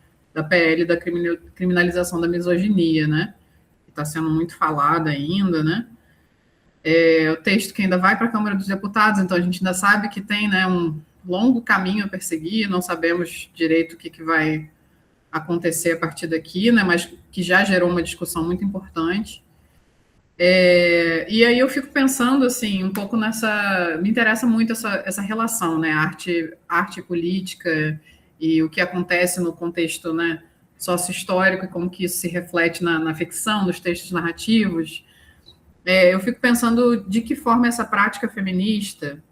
PL da criminalização da misoginia, né, que está sendo muito falada ainda, né, o texto que ainda vai para a Câmara dos Deputados, então a gente ainda sabe que tem, né, um longo caminho a perseguir, não sabemos direito o que vai acontecer a partir daqui, né, mas que já gerou uma discussão muito importante. E aí eu fico pensando assim um pouco me interessa muito essa relação, né, arte e política e o que acontece no contexto, né, sócio-histórico e como que isso se reflete na ficção, nos textos narrativos. Eu fico pensando de que forma essa prática feminista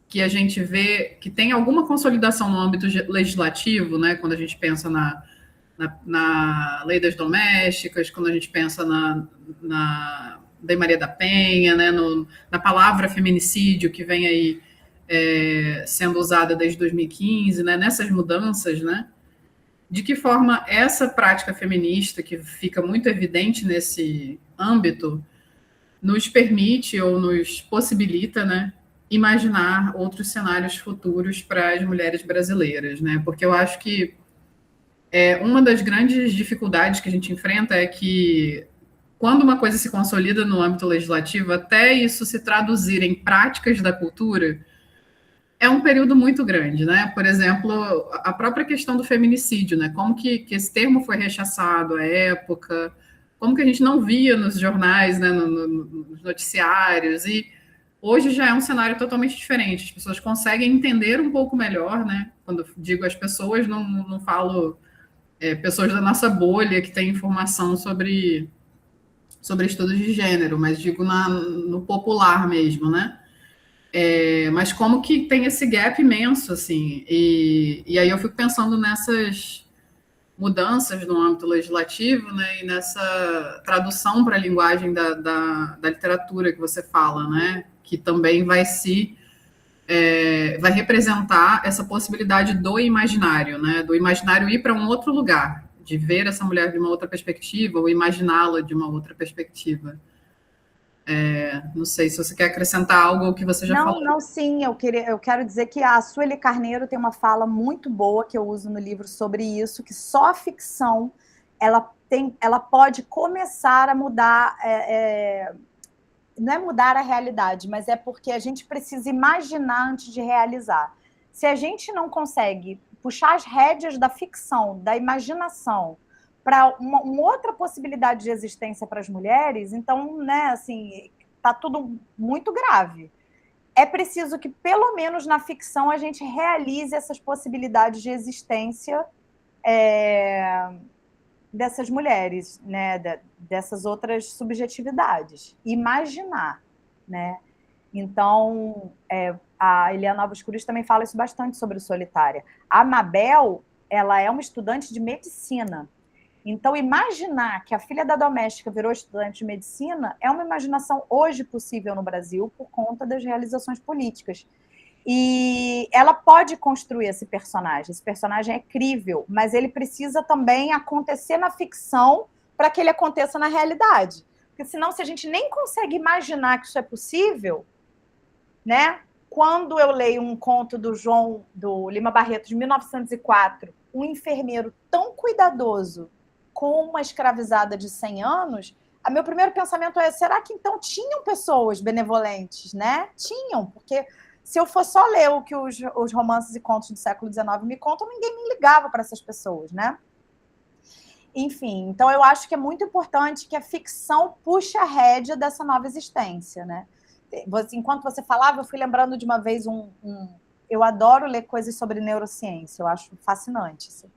que a gente vê que tem alguma consolidação no âmbito legislativo, né, quando a gente pensa na lei das domésticas, quando a gente pensa na Lei Maria da Penha, né, na palavra feminicídio, que vem aí sendo usada desde 2015, né, nessas mudanças, né, de que forma essa prática feminista, que fica muito evidente nesse âmbito, nos permite ou nos possibilita, né, imaginar outros cenários futuros para as mulheres brasileiras, né? Porque eu acho que uma das grandes dificuldades que a gente enfrenta é que quando uma coisa se consolida no âmbito legislativo, até isso se traduzir em práticas da cultura, é um período muito grande, né? Por exemplo, a própria questão do feminicídio, né? Como que esse termo foi rechaçado à época, como que a gente não via nos jornais, né? Nos noticiários, e hoje já é um cenário totalmente diferente. As pessoas conseguem entender um pouco melhor, né? Quando eu digo as pessoas, não falo pessoas da nossa bolha que têm informação sobre estudos de gênero, mas digo no popular mesmo, né? Mas como que tem esse gap imenso, assim, e aí eu fico pensando nessas mudanças no âmbito legislativo, né, e nessa tradução para a linguagem da literatura que você fala, né, que também vai representar essa possibilidade do imaginário, né, do imaginário ir para um outro lugar, de ver essa mulher de uma outra perspectiva, ou imaginá-la de uma outra perspectiva. Não sei se você quer acrescentar algo ao que você já falou. Não, sim, eu quero dizer que a Sueli Carneiro tem uma fala muito boa que eu uso no livro sobre isso, que só a ficção ela pode começar a mudar, não é mudar a realidade, mas é porque a gente precisa imaginar antes de realizar. Se a gente não consegue puxar as rédeas da ficção, da imaginação, para uma outra possibilidade de existência para as mulheres, então, né, assim, tá tudo muito grave. É preciso que, pelo menos na ficção, a gente realize essas possibilidades de existência dessas mulheres, né, dessas outras subjetividades. Imaginar, né? Então, a Eliana Alves Cruz também fala isso bastante sobre o Solitária. A Mabel, ela é uma estudante de medicina. Então, imaginar que a filha da doméstica virou estudante de medicina é uma imaginação hoje possível no Brasil por conta das realizações políticas. E ela pode construir esse personagem. Esse personagem é crível, mas ele precisa também acontecer na ficção para que ele aconteça na realidade. Porque senão, se a gente nem consegue imaginar que isso é possível, né? Quando eu leio um conto do Lima Barreto, de 1904, um enfermeiro tão cuidadoso com uma escravizada de 100 anos, meu primeiro pensamento é, será que então tinham pessoas benevolentes, né? Tinham, porque se eu for só ler o que os romances e contos do século XIX me contam, ninguém me ligava para essas pessoas, né? Enfim, então eu acho que é muito importante que a ficção puxe a rédea dessa nova existência, né? Enquanto você falava, eu fui lembrando de uma vez eu adoro ler coisas sobre neurociência, eu acho fascinante. Assim.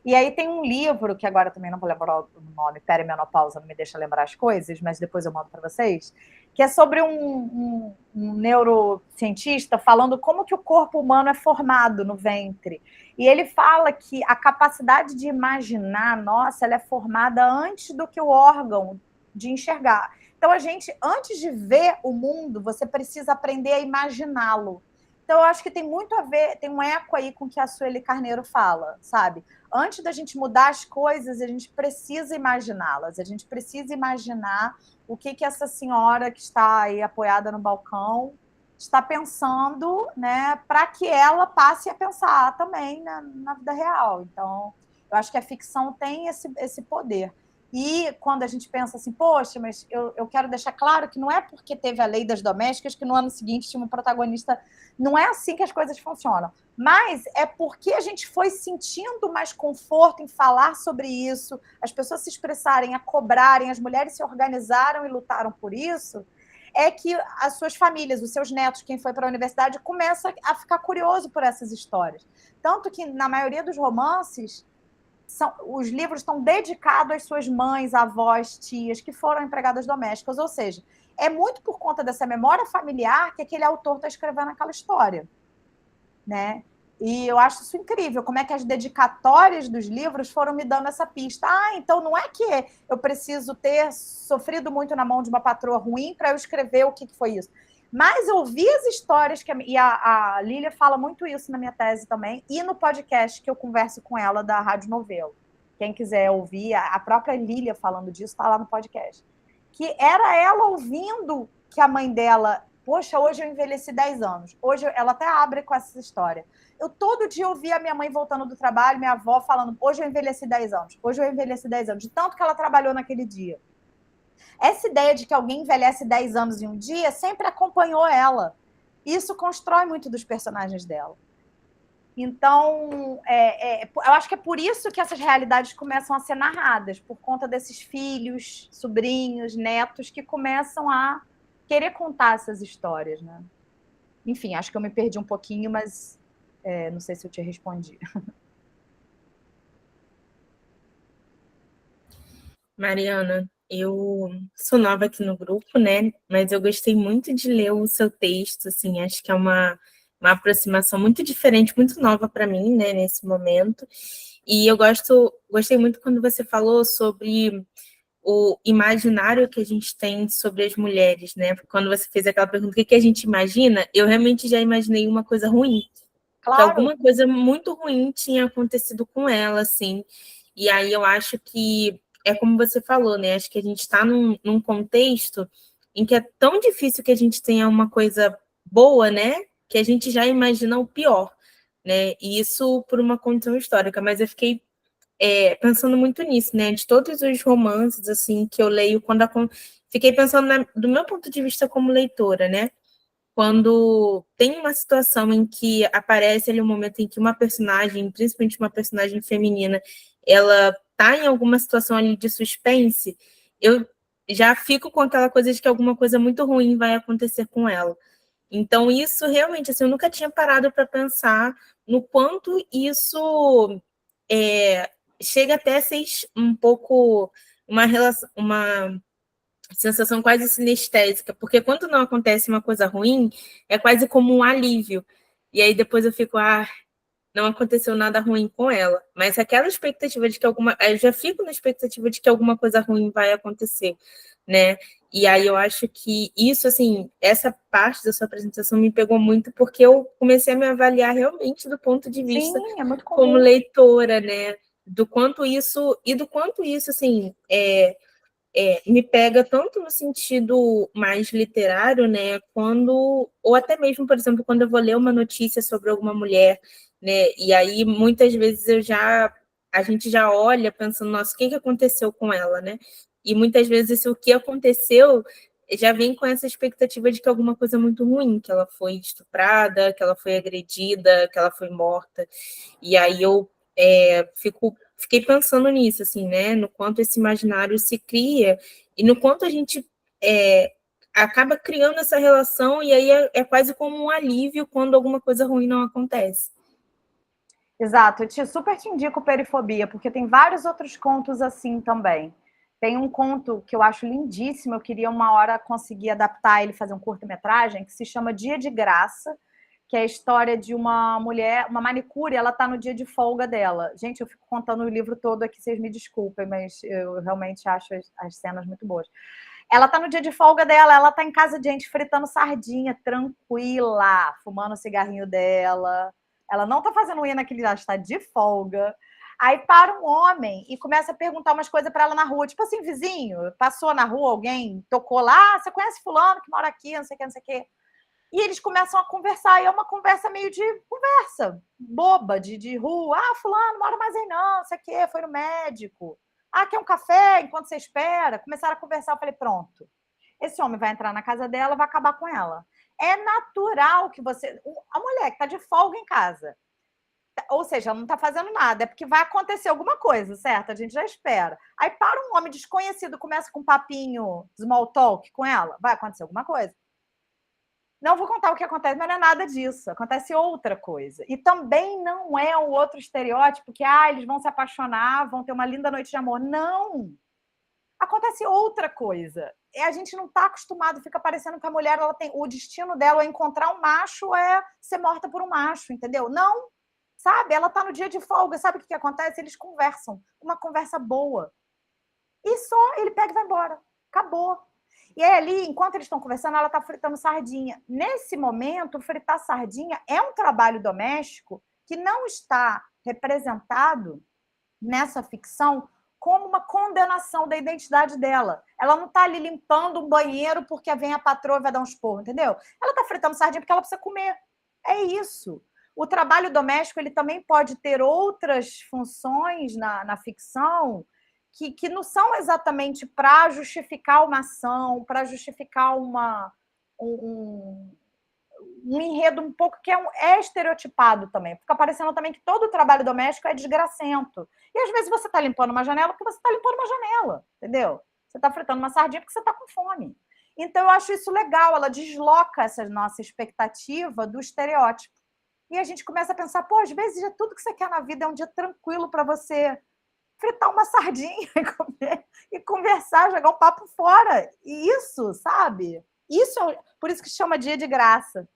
E aí tem um livro, que agora também não vou lembrar o nome, Perimenopausa, não me deixa lembrar as coisas, mas depois eu mando para vocês, que é sobre um neurocientista falando como que o corpo humano é formado no ventre. E ele fala que a capacidade de imaginar, nossa, ela é formada antes do que o órgão de enxergar. Então, a gente, antes de ver o mundo, você precisa aprender a imaginá-lo. Então, eu acho que tem muito a ver, tem um eco aí com o que a Sueli Carneiro fala, sabe? Antes da gente mudar as coisas, a gente precisa imaginá-las. A gente precisa imaginar o que essa senhora que está aí apoiada no balcão está pensando, né? Para que ela passe a pensar também na vida real. Então, eu acho que a ficção tem esse poder. E quando a gente pensa assim, poxa, mas eu quero deixar claro que não é porque teve a lei das domésticas que no ano seguinte tinha um protagonista. Não é assim que as coisas funcionam. Mas é porque a gente foi sentindo mais conforto em falar sobre isso, as pessoas se expressarem, a cobrarem, as mulheres se organizaram e lutaram por isso, é que as suas famílias, os seus netos, quem foi para a universidade, começa a ficar curioso por essas histórias. Tanto que, na maioria dos romances, os livros estão dedicados às suas mães, avós, tias, que foram empregadas domésticas. Ou seja, é muito por conta dessa memória familiar que aquele autor está escrevendo aquela história, né? E eu acho isso incrível, como é que as dedicatórias dos livros foram me dando essa pista. Então não é que eu preciso ter sofrido muito na mão de uma patroa ruim para eu escrever o que foi isso. Mas eu vi as histórias, e a Lília fala muito isso na minha tese também, e no podcast que eu converso com ela da Rádio Novelo. Quem quiser ouvir, a própria Lília falando disso, está lá no podcast. Que era ela ouvindo que a mãe dela... Poxa, hoje eu envelheci 10 anos. Hoje ela até abre com essa história. Eu todo dia ouvia a minha mãe voltando do trabalho, minha avó falando, hoje eu envelheci 10 anos. Hoje eu envelheci 10 anos. De tanto que ela trabalhou naquele dia. Essa ideia de que alguém envelhece 10 anos em um dia sempre acompanhou ela. Isso constrói muito dos personagens dela. Então, eu acho que é por isso que essas realidades começam a ser narradas, por conta desses filhos, sobrinhos, netos que começam a querer contar essas histórias, né? Enfim, acho que eu me perdi um pouquinho, mas não sei se eu te respondi. Mariana, eu sou nova aqui no grupo, né? Mas eu gostei muito de ler o seu texto, assim, acho que é uma aproximação muito diferente, muito nova para mim, né, nesse momento. E eu gostei muito quando você falou sobre o imaginário que a gente tem sobre as mulheres, né? Quando você fez aquela pergunta, o que a gente imagina, eu realmente já imaginei uma coisa ruim. Claro. Que alguma coisa muito ruim tinha acontecido com ela, assim. E aí eu acho que é como você falou, né? Acho que a gente está num contexto em que é tão difícil que a gente tenha uma coisa boa, né? Que a gente já imagina o pior, né? E isso por uma condição histórica. Mas eu fiquei pensando muito nisso, né? De todos os romances assim que eu leio, fiquei pensando do meu ponto de vista como leitora, né? Quando tem uma situação em que aparece ali um momento em que uma personagem, principalmente uma personagem feminina, ela tá em alguma situação ali de suspense, eu já fico com aquela coisa de que alguma coisa muito ruim vai acontecer com ela. Então, isso realmente, assim, eu nunca tinha parado para pensar no quanto isso chega até a ser um pouco uma relação, uma sensação quase sinestésica, porque quando não acontece uma coisa ruim, é quase como um alívio. E aí depois eu fico, não aconteceu nada ruim com ela. Mas aquela expectativa de que eu já fico na expectativa de que alguma coisa ruim vai acontecer, né? E aí eu acho que isso, assim, essa parte da sua apresentação me pegou muito, porque eu comecei a me avaliar realmente do ponto de vista Sim, é muito comum. como leitora, né? Do quanto isso, assim, me pega tanto no sentido mais literário, né, ou até mesmo, por exemplo, quando eu vou ler uma notícia sobre alguma mulher, né, e aí muitas vezes a gente já olha pensando, nossa, o que aconteceu com ela, né, e muitas vezes o que aconteceu já vem com essa expectativa de que alguma coisa muito ruim, que ela foi estuprada, que ela foi agredida, que ela foi morta, e aí eu fiquei pensando nisso, assim, né? No quanto esse imaginário se cria e no quanto a gente acaba criando essa relação e aí é quase como um alívio quando alguma coisa ruim não acontece. Exato, eu super te indico Perifobia, porque tem vários outros contos assim também. Tem um conto que eu acho lindíssimo, eu queria uma hora conseguir adaptar ele, fazer um curta-metragem, que se chama Dia de Graça, que é a história de uma mulher, uma manicure, ela está no dia de folga dela. Gente, eu fico contando o livro todo aqui, vocês me desculpem, mas eu realmente acho as cenas muito boas. Ela está no dia de folga dela, ela está em casa de gente fritando sardinha, tranquila, fumando o cigarrinho dela. Ela não está fazendo unha naquele dia, ela está de folga. Aí para um homem e começa a perguntar umas coisas para ela na rua, tipo assim, vizinho, passou na rua, alguém tocou lá, você conhece fulano que mora aqui, não sei o que, não sei o que. E eles começam a conversar, e é uma conversa meio de conversa boba, de rua. Fulano, mora mais aí não sei o quê, foi no médico. Ah, quer um café enquanto você espera? Começaram a conversar, eu falei, pronto. Esse homem vai entrar na casa dela, vai acabar com ela. É natural que você... A mulher que está de folga em casa, ou seja, ela não está fazendo nada, é porque vai acontecer alguma coisa, certo? A gente já espera. Aí para um homem desconhecido, começa com um papinho small talk com ela, vai acontecer alguma coisa. Não vou contar o que acontece, mas não é nada disso. Acontece outra coisa. E também não é o outro estereótipo que eles vão se apaixonar, vão ter uma linda noite de amor. Não! Acontece outra coisa. A gente não está acostumado, fica parecendo que a mulher ela tem o destino dela é encontrar um macho, é ser morta por um macho, entendeu? Não, sabe? Ela está no dia de folga, sabe o que acontece? Eles conversam, uma conversa boa. E só ele pega e vai embora. Acabou. E aí, ali, enquanto eles estão conversando, ela está fritando sardinha. Nesse momento, fritar sardinha é um trabalho doméstico que não está representado nessa ficção como uma condenação da identidade dela. Ela não está ali limpando um banheiro porque vem a patroa e vai dar um esporro, entendeu? Ela está fritando sardinha porque ela precisa comer. É isso. O trabalho doméstico ele também pode ter outras funções na ficção que não são exatamente para justificar uma ação, para justificar um enredo um pouco que é estereotipado também. Fica parecendo também que todo o trabalho doméstico é desgracento. E às vezes você está limpando uma janela porque você está limpando uma janela, entendeu? Você está fritando uma sardinha porque você está com fome. Então, eu acho isso legal, ela desloca essa nossa expectativa do estereótipo. E a gente começa a pensar, pô, às vezes tudo que você quer na vida é um dia tranquilo para você fritar uma sardinha e comer, e conversar, jogar um papo fora. E isso, sabe? Isso, por isso que chama Dia de Graça,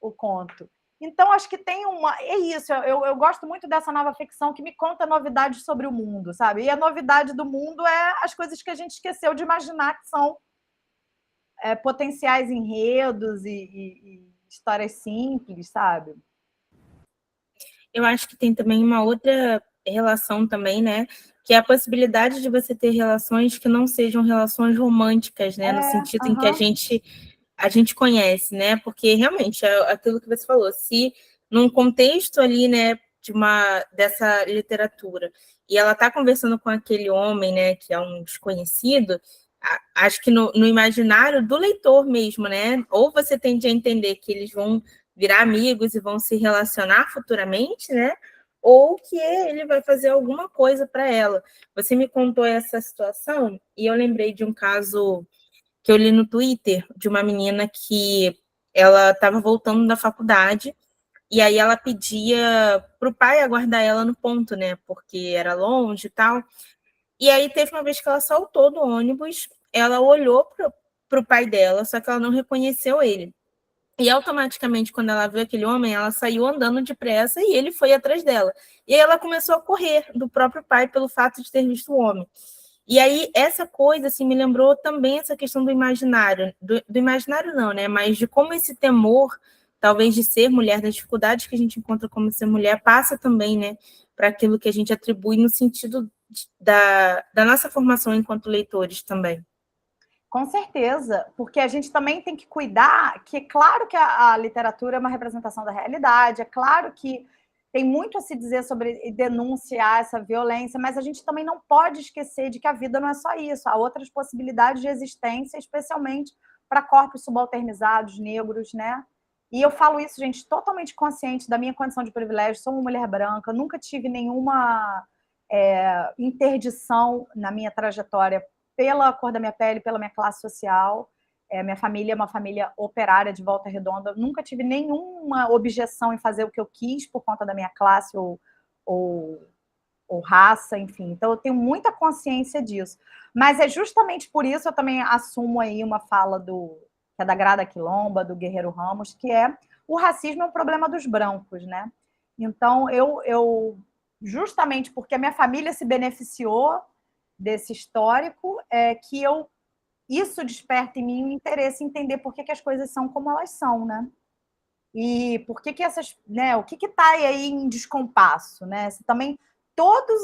o conto. Então, acho que tem uma... É isso, eu gosto muito dessa nova ficção que me conta novidades sobre o mundo, sabe? E a novidade do mundo é as coisas que a gente esqueceu de imaginar que são potenciais enredos e histórias simples, sabe? Eu acho que tem também uma outra relação também, né? Que é a possibilidade de você ter relações que não sejam relações românticas, né? No sentido em que a gente conhece, né? Porque realmente é aquilo que você falou, se num contexto ali, né, dessa literatura, e ela está conversando com aquele homem, né, que é um desconhecido, acho que no imaginário do leitor mesmo, né? Ou você tende a entender que eles vão virar amigos e vão se relacionar futuramente, né? Ou que ele vai fazer alguma coisa para ela. Você me contou essa situação e eu lembrei de um caso que eu li no Twitter de uma menina que ela estava voltando da faculdade e aí ela pedia para o pai aguardar ela no ponto, né? Porque era longe e tal. E aí teve uma vez que ela saltou do ônibus, ela olhou para o pai dela, só que ela não reconheceu ele. E automaticamente, quando ela viu aquele homem, ela saiu andando depressa e ele foi atrás dela. E aí ela começou a correr do próprio pai pelo fato de ter visto o homem. E aí essa coisa assim, me lembrou também essa questão do imaginário. Do imaginário não, né? Mas de como esse temor, talvez de ser mulher, das dificuldades que a gente encontra como ser mulher, passa também, né? Para aquilo que a gente atribui no sentido da nossa formação enquanto leitores também. Com certeza, porque a gente também tem que cuidar que, claro que a literatura é uma representação da realidade, é claro que tem muito a se dizer sobre denunciar essa violência, mas a gente também não pode esquecer de que a vida não é só isso, há outras possibilidades de existência, especialmente para corpos subalternizados, negros, né? E eu falo isso, gente, totalmente consciente da minha condição de privilégio, sou uma mulher branca, nunca tive nenhuma interdição na minha trajetória pela cor da minha pele, pela minha classe social. Minha família é uma família operária de Volta Redonda. Nunca tive nenhuma objeção em fazer o que eu quis por conta da minha classe ou raça, enfim. Então, eu tenho muita consciência disso. Mas é justamente por isso eu também assumo aí uma fala que é da Grada Quilomba, do Guerreiro Ramos, que é o racismo é um problema dos brancos, né? Então, eu justamente porque a minha família se beneficiou desse histórico, que isso desperta em mim um interesse em entender por que as coisas são como elas são, né? E por que essas, né? O que está aí em descompasso, né? Se também toda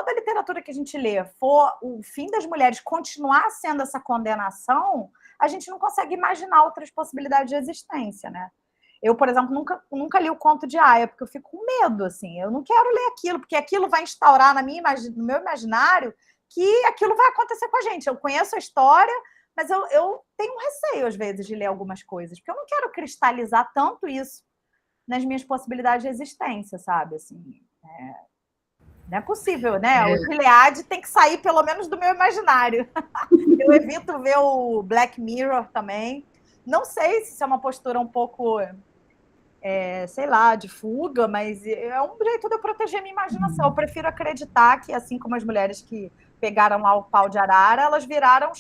a literatura que a gente lê for o fim das mulheres continuar sendo essa condenação, a gente não consegue imaginar outras possibilidades de existência, né? Eu, por exemplo, nunca li o Conto de Aia, porque eu fico com medo, assim. Eu não quero ler aquilo, porque aquilo vai instaurar no meu imaginário que aquilo vai acontecer com a gente. Eu conheço a história, mas eu tenho receio, às vezes, de ler algumas coisas, porque eu não quero cristalizar tanto isso nas minhas possibilidades de existência, sabe? Assim, não é possível, né? O Gilead tem que sair, pelo menos, do meu imaginário. Eu evito ver o Black Mirror também. Não sei se isso é uma postura um pouco, sei lá, de fuga, mas é um jeito de eu proteger minha imaginação. Eu prefiro acreditar que, assim como as mulheres que pegaram lá o pau de arara, elas viraram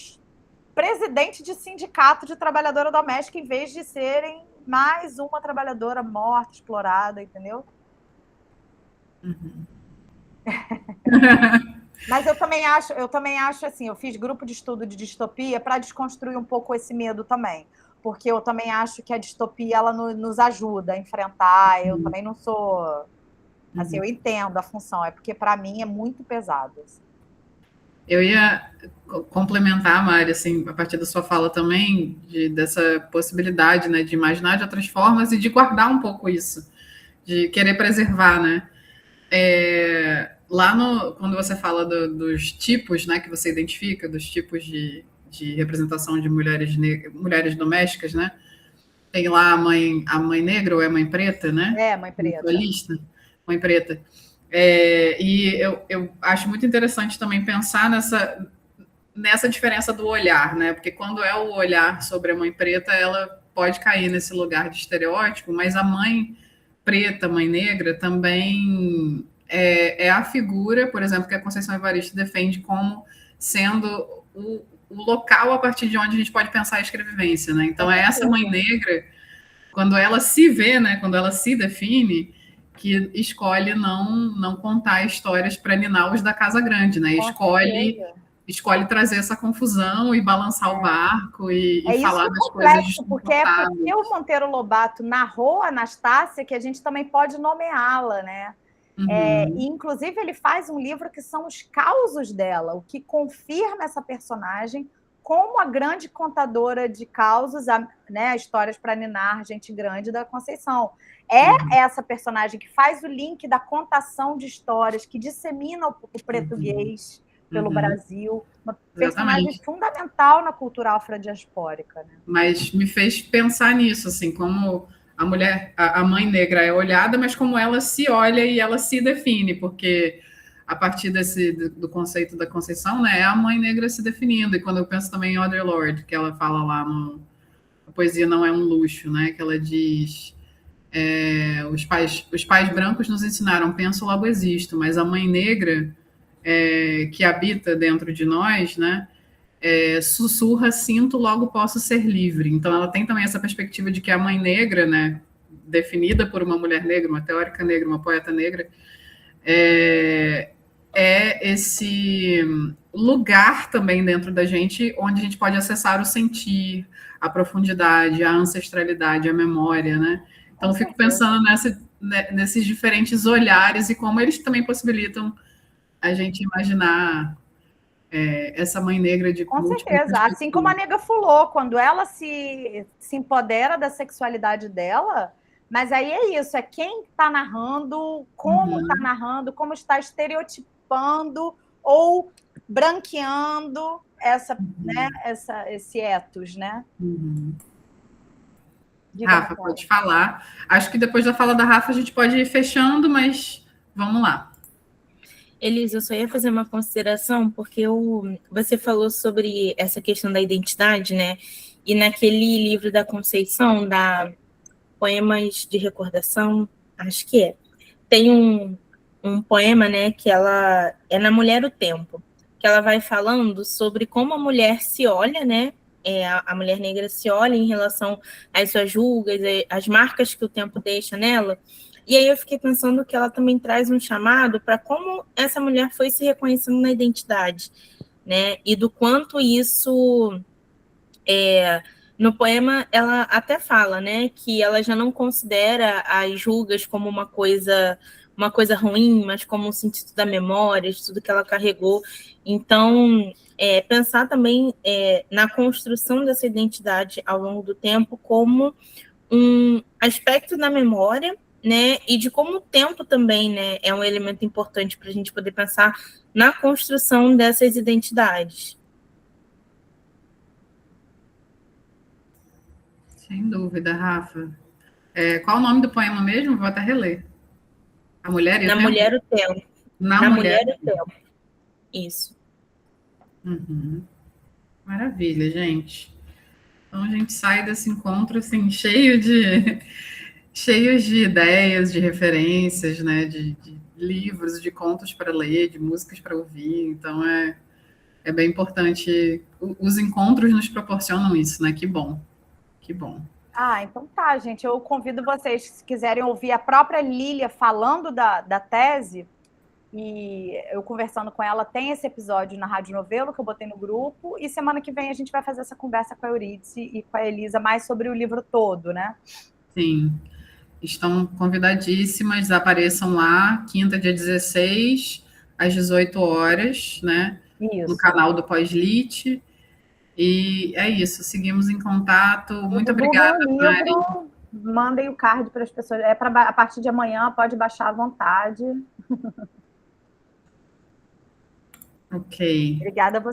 presidente de sindicato de trabalhadora doméstica em vez de serem mais uma trabalhadora morta, explorada, entendeu? Uhum. Mas eu também acho assim, eu fiz grupo de estudo de distopia para desconstruir um pouco esse medo também, porque eu também acho que a distopia ela nos ajuda a enfrentar. Eu também não sou assim, eu entendo a função, é porque para mim é muito pesado. Assim. Eu ia complementar, Mari, assim, a partir da sua fala também, dessa possibilidade, né, de imaginar de outras formas e de guardar um pouco isso, de querer preservar, né? Quando você fala dos tipos, né, que você identifica, dos tipos de representação de mulheres domésticas, né? Tem lá a mãe negra ou é a mãe preta, né? Mãe preta. Lista, mãe preta. E eu acho muito interessante também pensar nessa diferença do olhar, né? Porque quando é o olhar sobre a mãe preta, ela pode cair nesse lugar de estereótipo, mas a mãe preta, mãe negra, também é a figura, por exemplo, que a Conceição Evaristo defende como sendo o local a partir de onde a gente pode pensar a escrevivência, né? Então, é essa mãe negra, quando ela se vê, né? Quando ela se define, que escolhe não contar histórias para ninar os da Casa Grande, né? Escolhe trazer essa confusão e balançar o barco e falar das coisas. Porque é porque o Monteiro Lobato narrou a Anastácia que a gente também pode nomeá-la, né? E, inclusive, ele faz um livro que são os causos dela, o que confirma essa personagem como a grande contadora de causos, né, histórias para ninar, gente grande da Conceição. Essa personagem que faz o link da contação de histórias, que dissemina o português pelo Brasil, uma personagem fundamental na cultura afrodiaspórica. Né? Mas me fez pensar nisso, assim, como a mulher, a mãe negra é olhada, mas como ela se olha e ela se define, porque a partir do conceito da Conceição, né, é a mãe negra se definindo. E quando eu penso também em Audre Lorde, que ela fala lá a poesia não é um luxo, né, que ela diz os pais brancos nos ensinaram penso, logo existo, mas a mãe negra que habita dentro de nós, né, sussurra, sinto, logo posso ser livre. Então ela tem também essa perspectiva de que a mãe negra, né, definida por uma mulher negra, uma teórica negra, uma poeta negra, é esse lugar também dentro da gente onde a gente pode acessar o sentir, a profundidade, a ancestralidade, a memória, né? Então eu fico pensando nesses diferentes olhares e como eles também possibilitam a gente imaginar essa mãe negra de com certeza, assim como a Nega Fulô, quando ela se empodera da sexualidade dela, mas aí é isso, é quem está narrando, como está narrando, como está estereotipando ou branqueando né, esse ethos, né? Rafa, pode falar. Acho que depois da fala da Rafa a gente pode ir fechando, mas vamos lá. Elisa, eu só ia fazer uma consideração, porque você falou sobre essa questão da identidade, né? E naquele livro da Conceição, da Poemas de Recordação, acho que tem um poema, né, que ela é na Mulher o Tempo, que ela vai falando sobre como a mulher se olha, né? A mulher negra se olha em relação às suas rugas, às marcas que o tempo deixa nela. E aí eu fiquei pensando que ela também traz um chamado para como essa mulher foi se reconhecendo na identidade, né? E do quanto isso... no poema, ela até fala, né, que ela já não considera as rugas como uma coisa ruim, mas como um sentido da memória, de tudo que ela carregou. Então, pensar também na construção dessa identidade ao longo do tempo como um aspecto da memória, né? E de como o tempo também, né, é um elemento importante para a gente poder pensar na construção dessas identidades. Sem dúvida, Rafa. Qual o nome do poema mesmo? Vou até reler. A Mulher e o Na Tempo? Mulher o Tempo. Na Mulher. o Tempo. Isso. Uhum. Maravilha, gente. Então a gente sai desse encontro assim, cheios de ideias, de referências, né? De livros, de contos para ler, de músicas para ouvir. Então é bem importante. Os encontros nos proporcionam isso, né? Que bom. Que bom. Então tá, gente. Eu convido vocês, se quiserem ouvir a própria Lília falando da tese, e eu conversando com ela, tem esse episódio na Rádio Novelo, que eu botei no grupo, e semana que vem a gente vai fazer essa conversa com a Eurídice e com a Elisa, mais sobre o livro todo, né? Sim. Estão convidadíssimas, apareçam lá, quinta, dia 16, às 18 horas, né? Isso. No canal do Pós-Lit. E é isso, seguimos em contato. Muito obrigada, Mari. Mandem o card para as pessoas. A partir de amanhã, pode baixar à vontade. Ok. Obrigada a você.